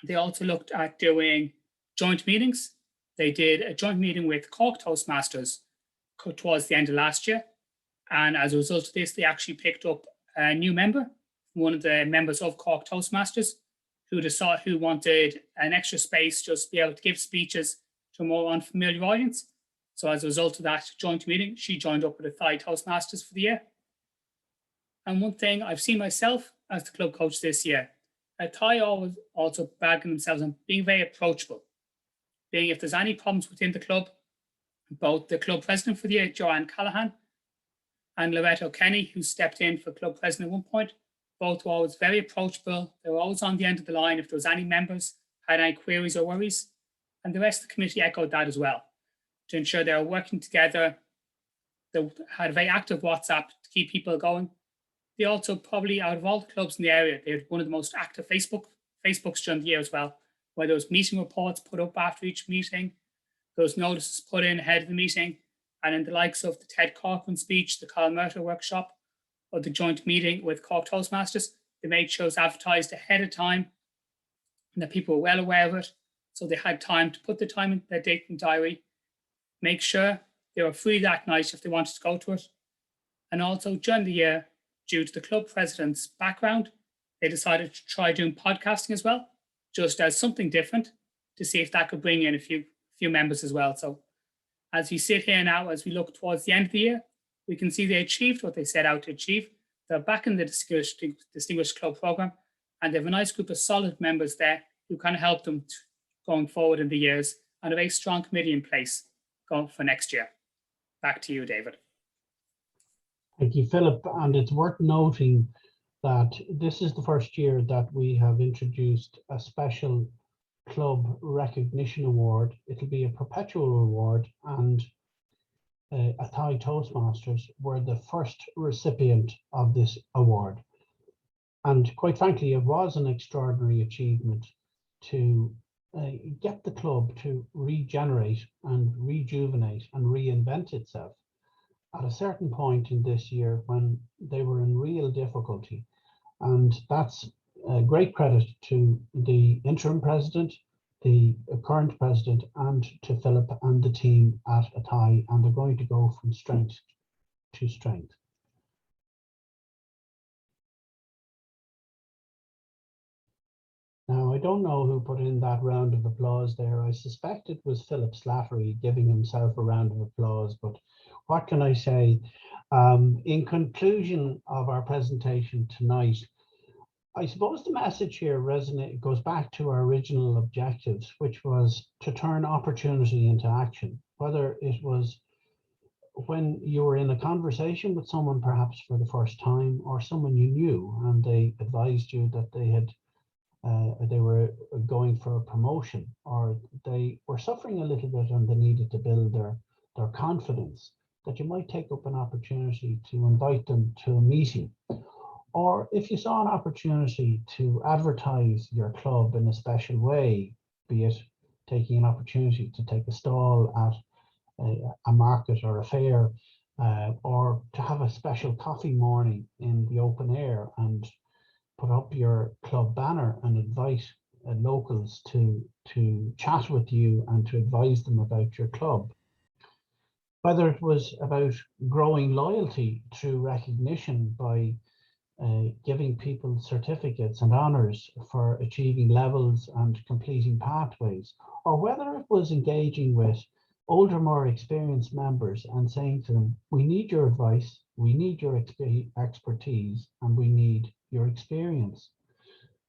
They also looked at doing joint meetings. They did a joint meeting with Cork Toastmasters towards the end of last year. And as a result of this, they actually picked up a new member, one of the members of Cork Toastmasters, who wanted an extra space just to be able to give speeches to a more unfamiliar audience. So as a result of that joint meeting, she joined up with the Thai Toastmasters for the year. And one thing I've seen myself as the club coach this year, Thai always also bagging themselves on being very approachable. Being if there's any problems within the club, both the club president for the year, Joanne Callahan, and Loretta O'Kenny, who stepped in for club president at one point, both were always very approachable. They were always on the end of the line if there was any members had any queries or worries. And the rest of the committee echoed that as well, to ensure they were working together. They had a very active WhatsApp to keep people going. They also probably, out of all the clubs in the area, they had one of the most active Facebooks during the year as well, where there was meeting reports put up after each meeting, there was notices put in ahead of the meeting, and in the likes of the Ted Corcoran speech, the Colin Murta workshop, or the joint meeting with Cork Toastmasters, they made sure it was advertised ahead of time and that people were well aware of it. So they had time to put the time in their date and diary, make sure they were free that night if they wanted to go to it. And also during the year, due to the club president's background, they decided to try doing podcasting as well, just as something different to see if that could bring in a few members as well. So as we sit here now, as we look towards the end of the year, we can see they achieved what they set out to achieve. They're back in the Distinguished Club program, and they have a nice group of solid members there who kind of help them going forward in the years, and a very strong committee in place going for next year. Back to you, David. Thank you, Philip. And it's worth noting that this is the first year that we have introduced a special club recognition award. It'll be a perpetual award, and a Thai Toastmasters were the first recipient of this award. And quite frankly, it was an extraordinary achievement to get the club to regenerate and rejuvenate and reinvent itself at a certain point in this year when they were in real difficulty. And that's a great credit to the interim president, the current president, and to Philip and the team at Thai, and they're going to go from strength to strength. Now, I don't know who put in that round of applause there. I suspect it was Philip Slattery giving himself a round of applause, but what can I say? In conclusion of our presentation tonight, I suppose the message here goes back to our original objectives, which was to turn opportunity into action, whether it was when you were in a conversation with someone perhaps for the first time, or someone you knew and they advised you that they were going for a promotion, or they were suffering a little bit and they needed to build their confidence, that you might take up an opportunity to invite them to a meeting. Or if you saw an opportunity to advertise your club in a special way, be it taking an opportunity to take a stall at a market or a fair, or to have a special coffee morning in the open air and put up your club banner and invite locals to chat with you and to advise them about your club. Whether it was about growing loyalty through recognition by giving people certificates and honours for achieving levels and completing pathways, or whether it was engaging with older, more experienced members and saying to them, we need your advice, we need your expertise, and we need your experience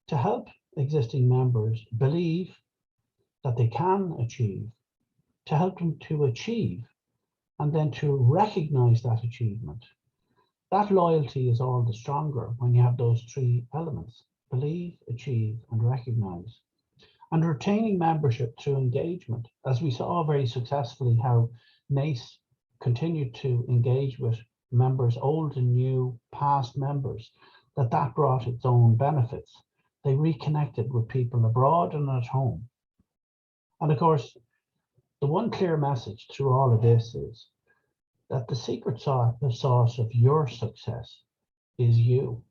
to help existing members believe that they can achieve, to help them to achieve, and then to recognise that achievement. That loyalty is all the stronger when you have those three elements: believe, achieve, and recognise. And retaining membership through engagement, as we saw very successfully how Mace continued to engage with members, old and new, past members, that brought its own benefits. They reconnected with people abroad and at home. And of course, the one clear message through all of this is that the secret sauce of your success is you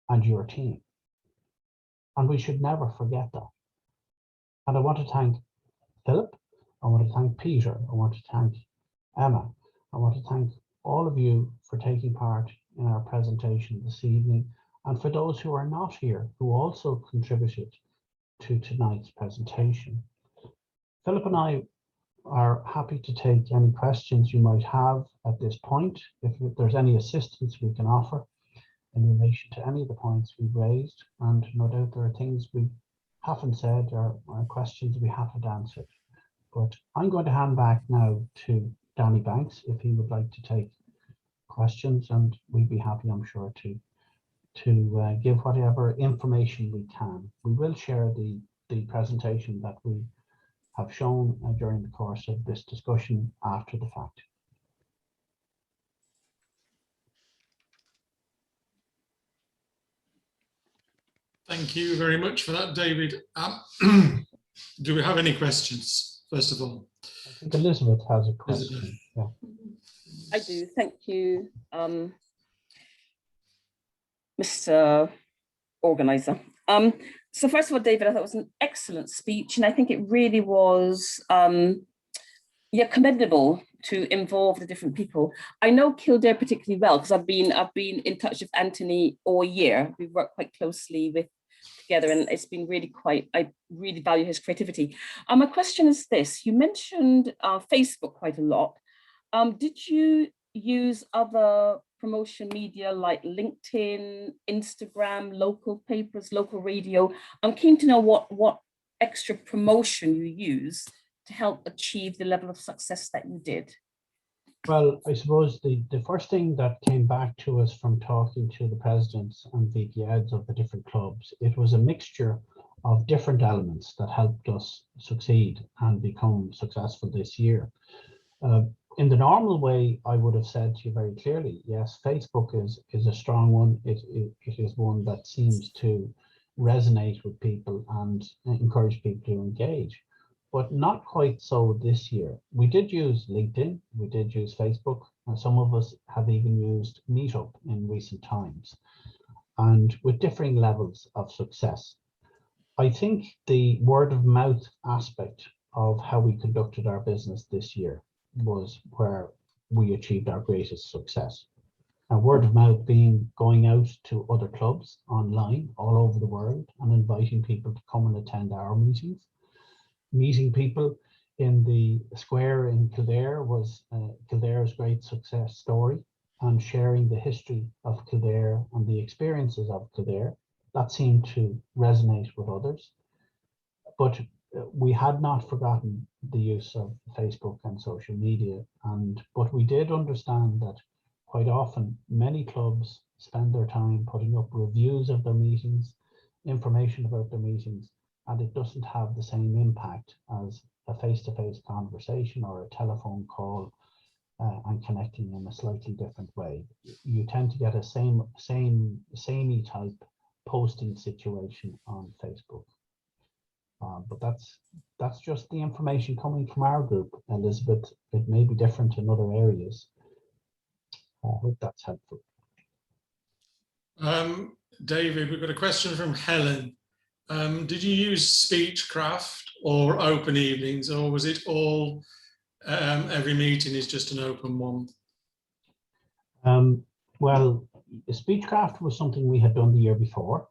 and your team. And we should never forget that. And I want to thank Philip, I want to thank Peter, I want to thank Emma, I want to thank all of you for taking part in our presentation this evening. and for those who are not here, who also contributed to tonight's presentation. Philip and I are happy to take any questions you might have at this point. If there's any assistance we can offer in relation to any of the points we've raised, and no doubt there are things we haven't said or questions we haven't answered. But I'm going to hand back now to Danny Banks if he would like to take questions, and we'd be happy, I'm sure, to give whatever information we can. We will share the presentation that we have shown during the course of this discussion after the fact. Thank you very much for that, David. Do we have any questions, first of all? I think Elizabeth has a question. Elizabeth. Yeah. I do. Thank you, Mr. Organizer. So first of all, David, I thought it was an excellent speech, and I think it really was commendable to involve the different people. I know Kildare particularly well because I've been in touch with Anthony all year. We've worked quite closely together, and it's been really I really value his creativity. My question is this: you mentioned Facebook quite a lot. Did you use other promotion media like LinkedIn, Instagram, local papers, local radio? I'm keen to know what extra promotion you use to help achieve the level of success that you did. Well, I suppose the first thing that came back to us from talking to the presidents and VP heads of the different clubs, it was a mixture of different elements that helped us succeed and become successful this year. In the normal way, I would have said to you very clearly, yes, Facebook is a strong one. It is one that seems to resonate with people and encourage people to engage, but not quite so this year. We did use LinkedIn, we did use Facebook, and some of us have even used Meetup in recent times, and with differing levels of success. I think the word of mouth aspect of how we conducted our business this year was where we achieved our greatest success. And word of mouth being going out to other clubs online all over the world and inviting people to come and attend our meetings. Meeting people in the square in Kildare was Kildare's great success story, and sharing the history of Kildare and the experiences of Kildare. That seemed to resonate with others. But we had not forgotten the use of Facebook and social media, but we did understand that quite often many clubs spend their time putting up reviews of their meetings, information about their meetings, and it doesn't have the same impact as a face-to-face conversation or a telephone call and connecting in a slightly different way. You tend to get a samey type posting situation on Facebook. But that's just the information coming from our group, Elizabeth. It may be different in other areas. I hope that's helpful. David, we've got a question from Helen. Did you use Speechcraft or open evenings, or was it all every meeting is just an open one? Well, Speechcraft was something we had done the year before.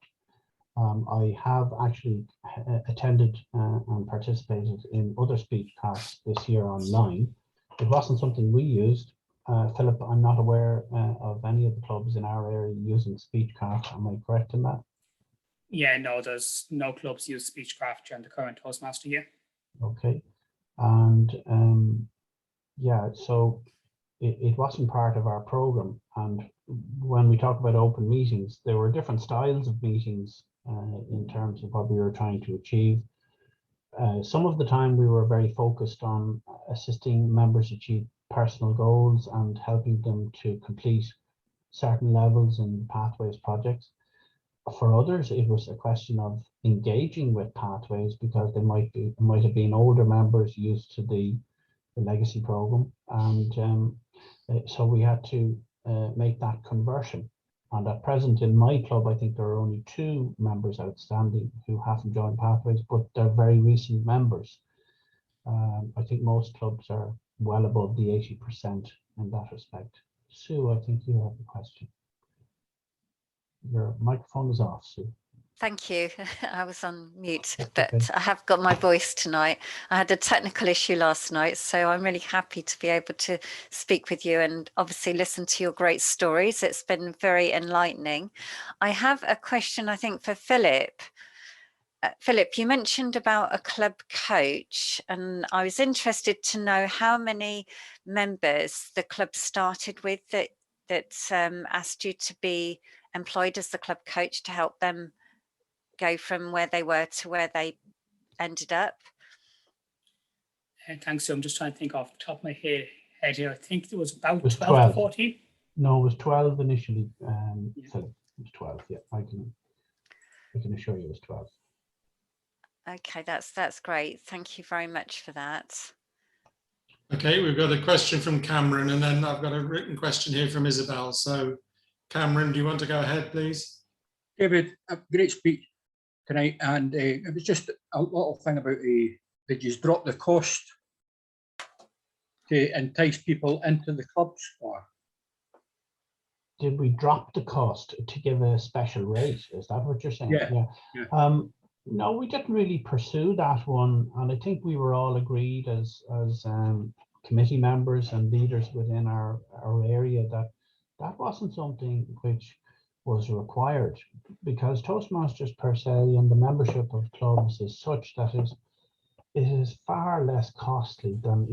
I have actually attended and participated in other Speechcrafts this year online. It wasn't something we used. Philip, I'm not aware of any of the clubs in our area using Speechcraft. Am I correct in that? Yeah, no, there's no clubs use Speechcraft during the current Toastmaster year. Okay. And yeah, so it wasn't part of our program. And when we talk about open meetings, there were different styles of meetings in terms of what we were trying to achieve. Some of the time we were very focused on assisting members achieve personal goals and helping them to complete certain levels in Pathways projects. For others, it was a question of engaging with Pathways because they might have been older members used to the legacy program, and so we had to make that conversion. And at present in my club, I think there are only 2 members outstanding who haven't joined Pathways, but they're very recent members. I think most clubs are well above the 80% in that respect. Sue, I think you have a question. Your microphone is off, Sue. Thank you. I was on mute, That's but okay. I have got my voice tonight. I had a technical issue last night, so I'm really happy to be able to speak with you and obviously listen to your great stories. It's been very enlightening. I have a question, I think, for Philip. Philip, you mentioned about a club coach, and I was interested to know how many members the club started with that asked you to be employed as the club coach to help them go from where they were to where they ended up. Thanks, Sue. I'm just trying to think off the top of my head here. I think it was about It was 12 to 12. 14. No, it was 12 initially. Yeah. Philip, it was 12. Yeah, I can assure you it was 12. Okay, that's great. Thank you very much for that. Okay, we've got a question from Cameron, and then I've got a written question here from Isabel. So, Cameron, do you want to go ahead, please? David, a great speech tonight, and it was just a little thing about that you dropped the cost to entice people into the clubs, or Did we drop the cost to give a special rate? Is that what you're saying? Yeah. No, we didn't really pursue that one, and I think we were all agreed as committee members and leaders within our area that wasn't something which was required, because Toastmasters per se and the membership of clubs is such that it is far less costly than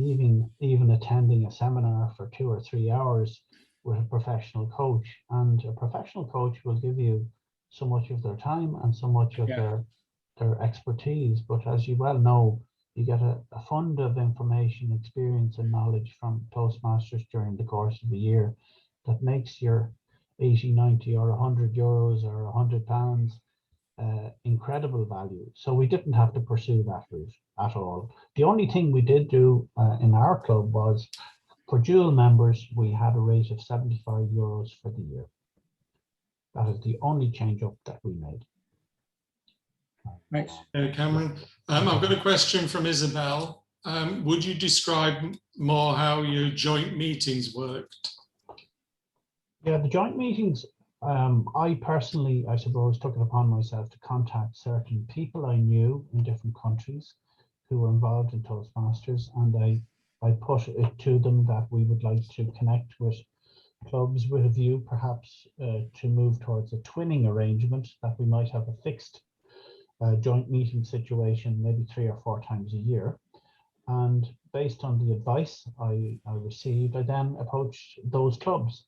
even attending a seminar for 2 or 3 hours with a professional coach. And a professional coach will give you so much of their time and so much of their expertise. But as you well know, you get a fund of information, experience and knowledge from Toastmasters during the course of the year that makes your 80, 90 or 100 euros or 100 pounds incredible value. So we didn't have to pursue that route at all. The only thing we did do in our club was, for dual members, we had a rate of 75 euros for the year. That is the only change up that we made. Thanks. Cameron, I've got a question from Isabel. Would you describe more how your joint meetings worked? Yeah, the joint meetings, I personally, I suppose, took it upon myself to contact certain people I knew in different countries who were involved in Toastmasters, and I put it to them that we would like to connect with clubs with a view perhaps to move towards a twinning arrangement, that we might have a fixed joint meeting situation maybe 3 or 4 times a year. And based on the advice I received, I then approached those clubs.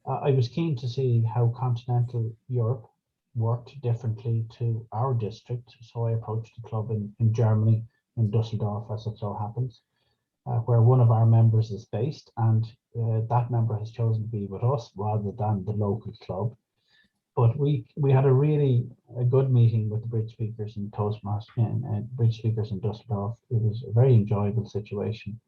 I was keen to see how continental Europe worked differently to our district, so I approached a club in Germany, in Dusseldorf, as it so happens, where one of our members is based, and that member has chosen to be with us rather than the local club. But we had a good meeting with the bridge speakers in Toastmasters and bridge speakers in Dusseldorf. It was a very enjoyable situation.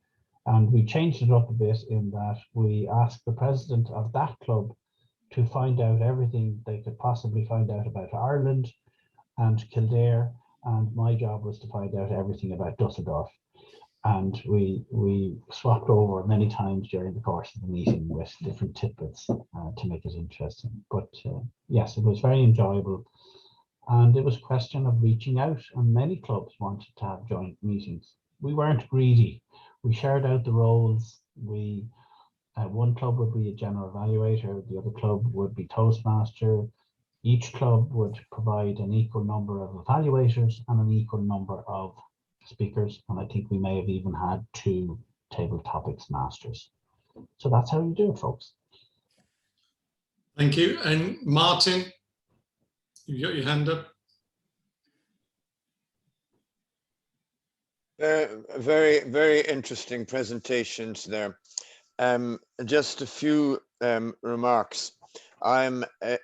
And we changed it up a bit in that we asked the president of that club to find out everything they could possibly find out about Ireland and Kildare, and my job was to find out everything about Dusseldorf. And we swapped over many times during the course of the meeting with different tidbits to make it interesting. But yes, it was very enjoyable. And it was a question of reaching out, and many clubs wanted to have joint meetings. We weren't greedy. We shared out the roles. One club would be a general evaluator, the other club would be Toastmaster. Each club would provide an equal number of evaluators and an equal number of speakers, and I think we may have even had 2 table topics masters. So that's how you do it, folks. Thank you. And Martin, you've got your hand up. Very, very interesting presentations there. Just a few remarks. I'm a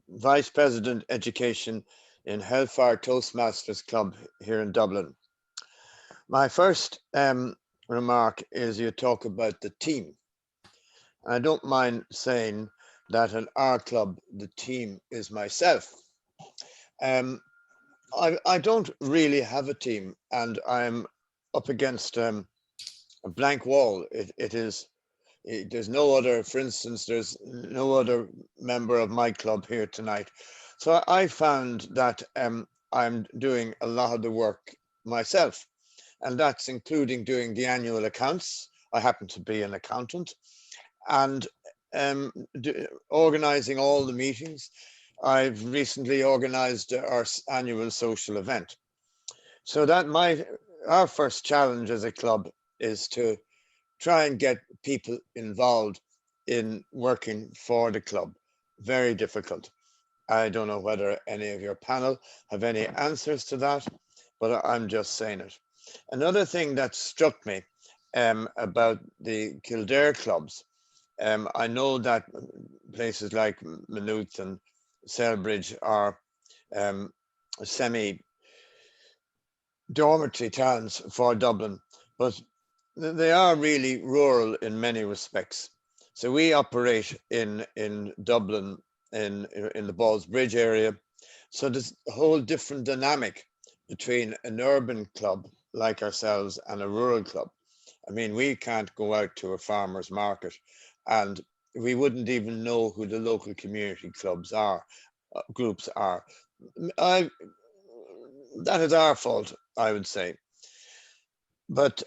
Vice President Education in Hellfire Toastmasters Club here in Dublin. My first remark is you talk about the team. I don't mind saying that in our club, the team is myself. I don't really have a team, and I'm up against a blank wall. It is There's no other, for instance, there's no other member of my club here tonight. So I found that I'm doing a lot of the work myself, and that's including doing the annual accounts. I happen to be an accountant, and organizing all the meetings. I've recently organized our annual social event. So that our first challenge as a club is to try and get people involved in working for the club. Very difficult. I don't know whether any of your panel have any answers to that, but I'm just saying it. Another thing that struck me about the Kildare clubs, I know that places like Maynooth and Selbridge are semi-dormitory towns for Dublin, but they are really rural in many respects. So we operate in Dublin, in the Ballsbridge area. So there's a whole different dynamic between an urban club like ourselves and a rural club. I mean, we can't go out to a farmer's market and we wouldn't even know who the local community clubs are, groups are. That is our fault, I would say. But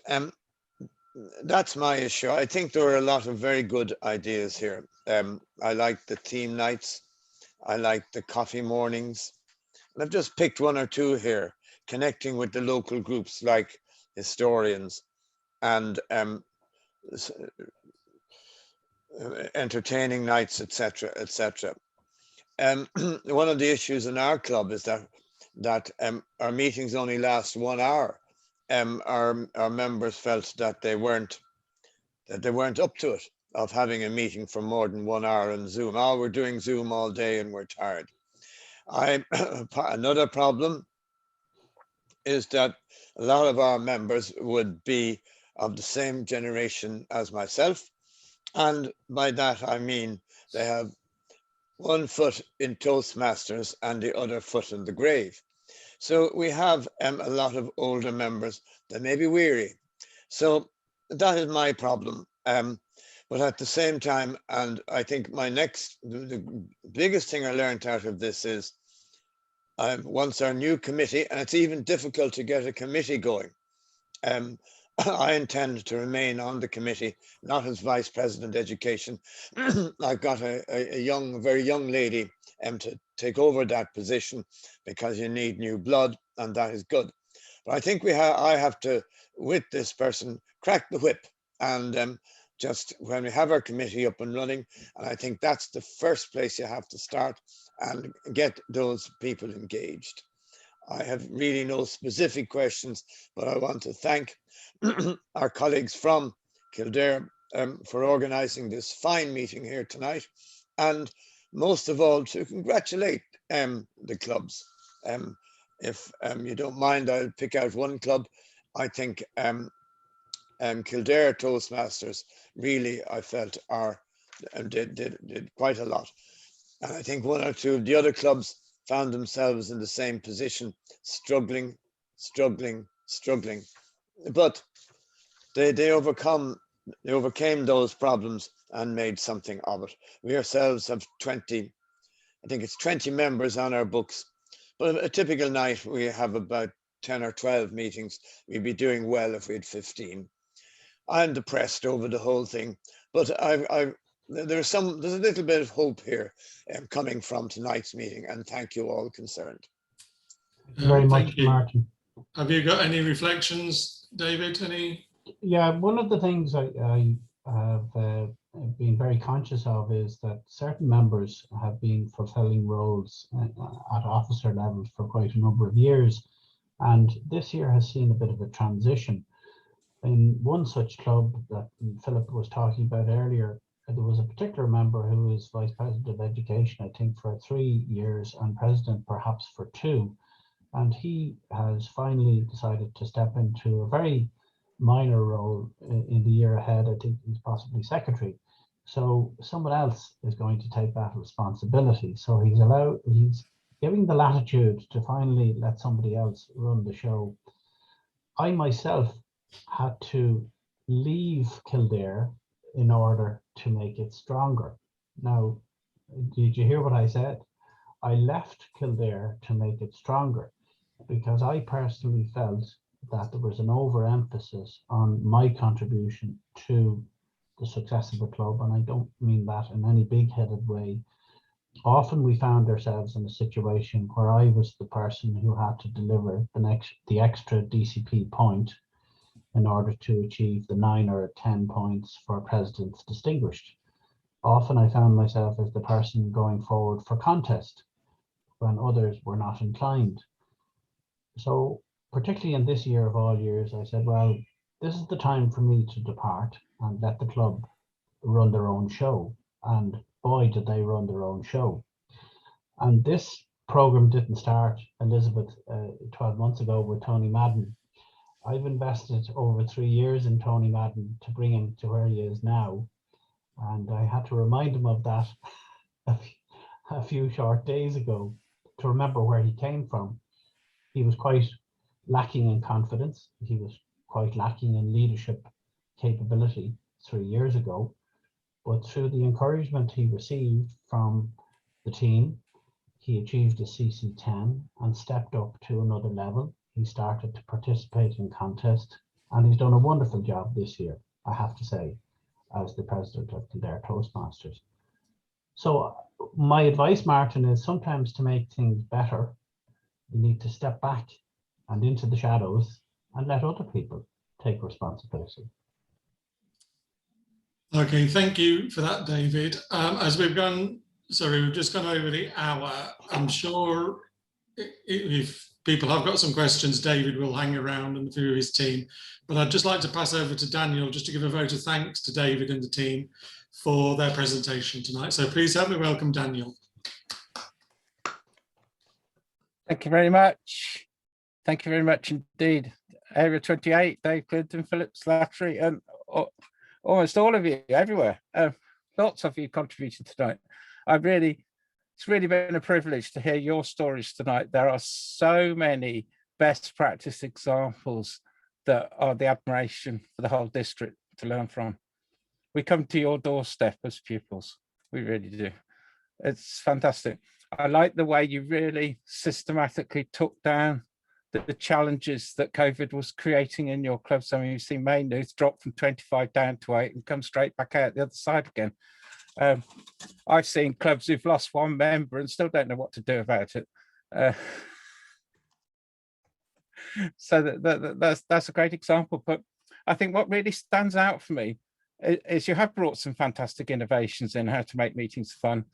that's my issue. I think there are a lot of very good ideas here. I like the theme nights. I like the coffee mornings. And I've just picked one or two here, connecting with the local groups like historians and entertaining nights, etc., etc. One of the issues in our club is that our meetings only last 1 hour. Our members felt that they weren't up to it, of having a meeting for more than 1 hour on Zoom. Oh, we're doing Zoom all day and we're tired. Another problem is that a lot of our members would be of the same generation as myself. And by that, I mean they have one foot in Toastmasters and the other foot in the grave. So we have a lot of older members that may be weary. So that is my problem. But at the same time, and I think the biggest thing I learned out of this is once our new committee, and it's even difficult to get a committee going. I intend to remain on the committee, not as Vice President Education. I've got a very young lady to take over that position because you need new blood, and that is good. But I think I have to, with this person, crack the whip and just when we have our committee up and running, and I think that's the first place you have to start and get those people engaged. I have really no specific questions, but I want to thank our colleagues from Kildare for organising this fine meeting here tonight, and most of all to congratulate the clubs. If you don't mind, I'll pick out one club. I think Kildare Toastmasters really, I felt, did quite a lot. And I think one or two of the other clubs found themselves in the same position, struggling. But they overcame those problems and made something of it. We ourselves have 20 members on our books. But a typical night, we have about 10 or 12 meetings. We'd be doing well if we had 15. I'm depressed over the whole thing, but there's a little bit of hope here coming from tonight's meeting, and thank you all concerned. Thank you very much, Thank you. Martin. Have you got any reflections, David? Any? Yeah, one of the things I have been very conscious of is that certain members have been fulfilling roles at officer levels for quite a number of years, and this year has seen a bit of a transition. In one such club that Philip was talking about earlier, there was a particular member who was Vice President of Education, I think, for 3 years and President perhaps for 2. And he has finally decided to step into a very minor role in the year ahead. I think he's possibly Secretary. So someone else is going to take that responsibility. So he's giving the latitude to finally let somebody else run the show. I myself had to leave Kildare in order to make it stronger. Now, did you hear what I said? I left Kildare to make it stronger because I personally felt that there was an overemphasis on my contribution to the success of the club, and I don't mean that in any big-headed way. Often we found ourselves in a situation where I was the person who had to deliver the extra DCP point in order to achieve the 9 or 10 points for President's Distinguished. Often I found myself as the person going forward for contest when others were not inclined. So particularly in this year of all years, I said, well, this is the time for me to depart and let the club run their own show. And boy, did they run their own show. And this program didn't start, Elizabeth, 12 months ago with Tony Madden. I've invested over 3 years in Tony Madden to bring him to where he is now. And I had to remind him of that a few short days ago to remember where he came from. He was quite lacking in confidence. He was quite lacking in leadership capability 3 years ago. But through the encouragement he received from the team, he achieved a CC10 and stepped up to another level. He started to participate in contests, and he's done a wonderful job this year, I have to say, as the president of Kildare Toastmasters. So my advice, Martin, is sometimes to make things better, you need to step back and into the shadows and let other people take responsibility. Okay, thank you for that, David. As we've just gone over the hour. I'm sure if people have got some questions, David will hang around and a few of his team. But I'd just like to pass over to Daniel just to give a vote of thanks to David and the team for their presentation tonight. So please help me welcome Daniel. Thank you very much. Thank you very much indeed. Area 28, Dave Clinton, Phillips, Slattery, and almost all of you everywhere. Lots of you contributed tonight. It's really been a privilege to hear your stories tonight. There are so many best practice examples that are the admiration for the whole district to learn from. We come to your doorstep as pupils. We really do. It's fantastic. I like the way you really systematically took down the challenges that COVID was creating in your clubs. I mean, you've seen Maynooth drop from 25 down to 8 and come straight back out the other side again. I've seen clubs who've lost 1 member and still don't know what to do about it. So that's a great example. But I think what really stands out for me is you have brought some fantastic innovations in how to make meetings fun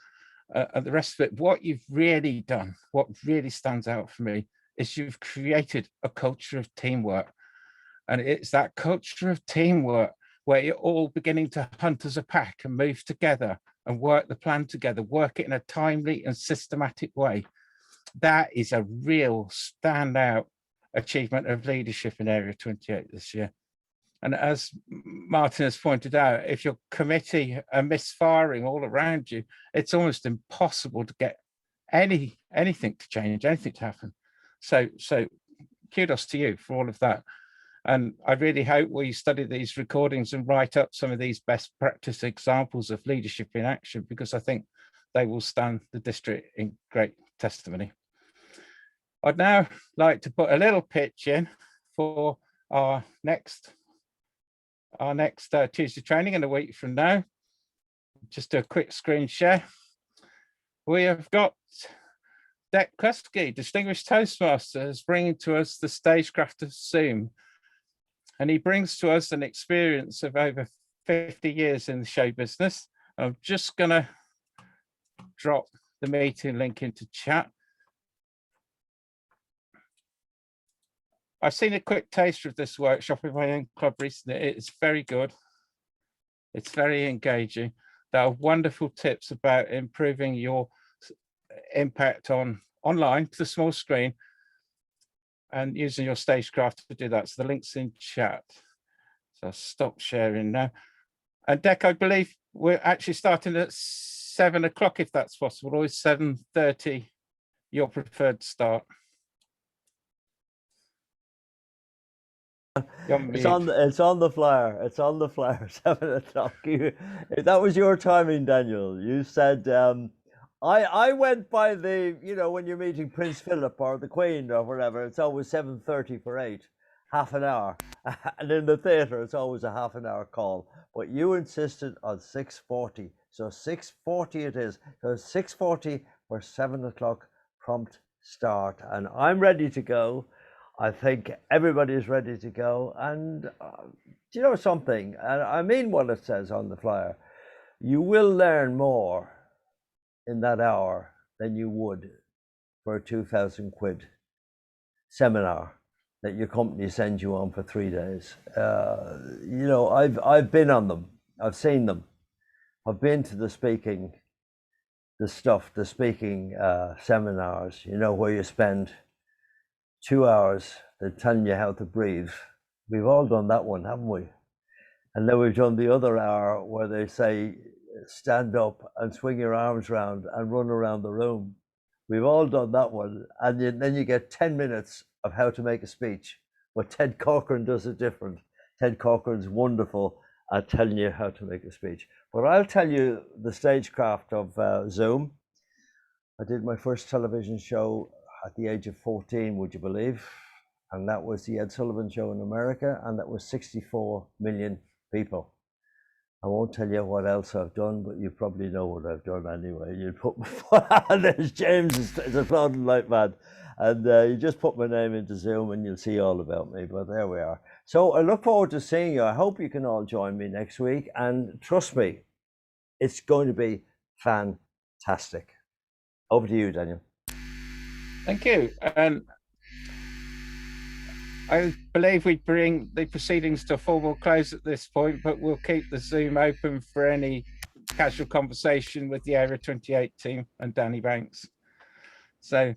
and the rest of it. What you've really done, what really stands out for me, is you've created a culture of teamwork. And it's that culture of teamwork where you're all beginning to hunt as a pack and move together and work the plan together, work it in a timely and systematic way. That is a real standout achievement of leadership in Area 28 this year. And as Martin has pointed out, if your committee are misfiring all around you, it's almost impossible to get anything to change, anything to happen. So kudos to you for all of that. And I really hope we study these recordings and write up some of these best practice examples of leadership in action, because I think they will stand the district in great testimony. I'd now like to put a little pitch in for our next Tuesday training in a week from now. Just do a quick screen share. We have got Dec Kresge, Distinguished Toastmaster, is bringing to us the stagecraft of Zoom. And he brings to us an experience of over 50 years in the show business. I'm just going to drop the meeting link into chat. I've seen a quick taster of this workshop in my own club recently. It's very good. It's very engaging. There are wonderful tips about improving your impact online to the small screen and using your stagecraft to do that. So the link's in chat. So I'll stop sharing now. And Dec, I believe we're actually starting at 7 o'clock, if that's possible, or is 7:30 your preferred start? It's on the flyer. It's on the flyer. 7 o'clock. That was your timing, Daniel. You said I went by the, you know, when you're meeting Prince Philip or the Queen or whatever, it's always 7:30 for 8, half an hour. And in the theatre, it's always a half an hour call. But you insisted on 6:40. So 6:40 it is. So 6:40 for 7 o'clock prompt start. And I'm ready to go. I think everybody is ready to go. And do you know something? And I mean what it says on the flyer. You will learn more in that hour than you would for a 2,000 quid seminar that your company sends you on for 3 days. You know, I've been on them. I've seen them. I've been to the speaking seminars, you know, where you spend 2 hours, they're telling you how to breathe. We've all done that one, haven't we? And then we've done the other hour where they say, stand up and swing your arms around and run around the room. We've all done that one. And then you get 10 minutes of how to make a speech. But Ted Corcoran does it different. Ted Corcoran's wonderful at telling you how to make a speech. But I'll tell you the stagecraft of Zoom. I did my first television show at the age of 14, would you believe? And that was the Ed Sullivan Show in America, and that was 64 million people. I won't tell you what else I've done, but you probably know what I've done anyway. You put there's James is applauding like mad, and you just put my name into Zoom and you'll see all about me. But there we are. So I look forward to seeing you. I hope you can all join me next week, and trust me, it's going to be fantastic. Over to you, Daniel. Thank you. And I believe we bring the proceedings to a formal close at this point, but we'll keep the Zoom open for any casual conversation with the Area 28 team and Danny Banks. So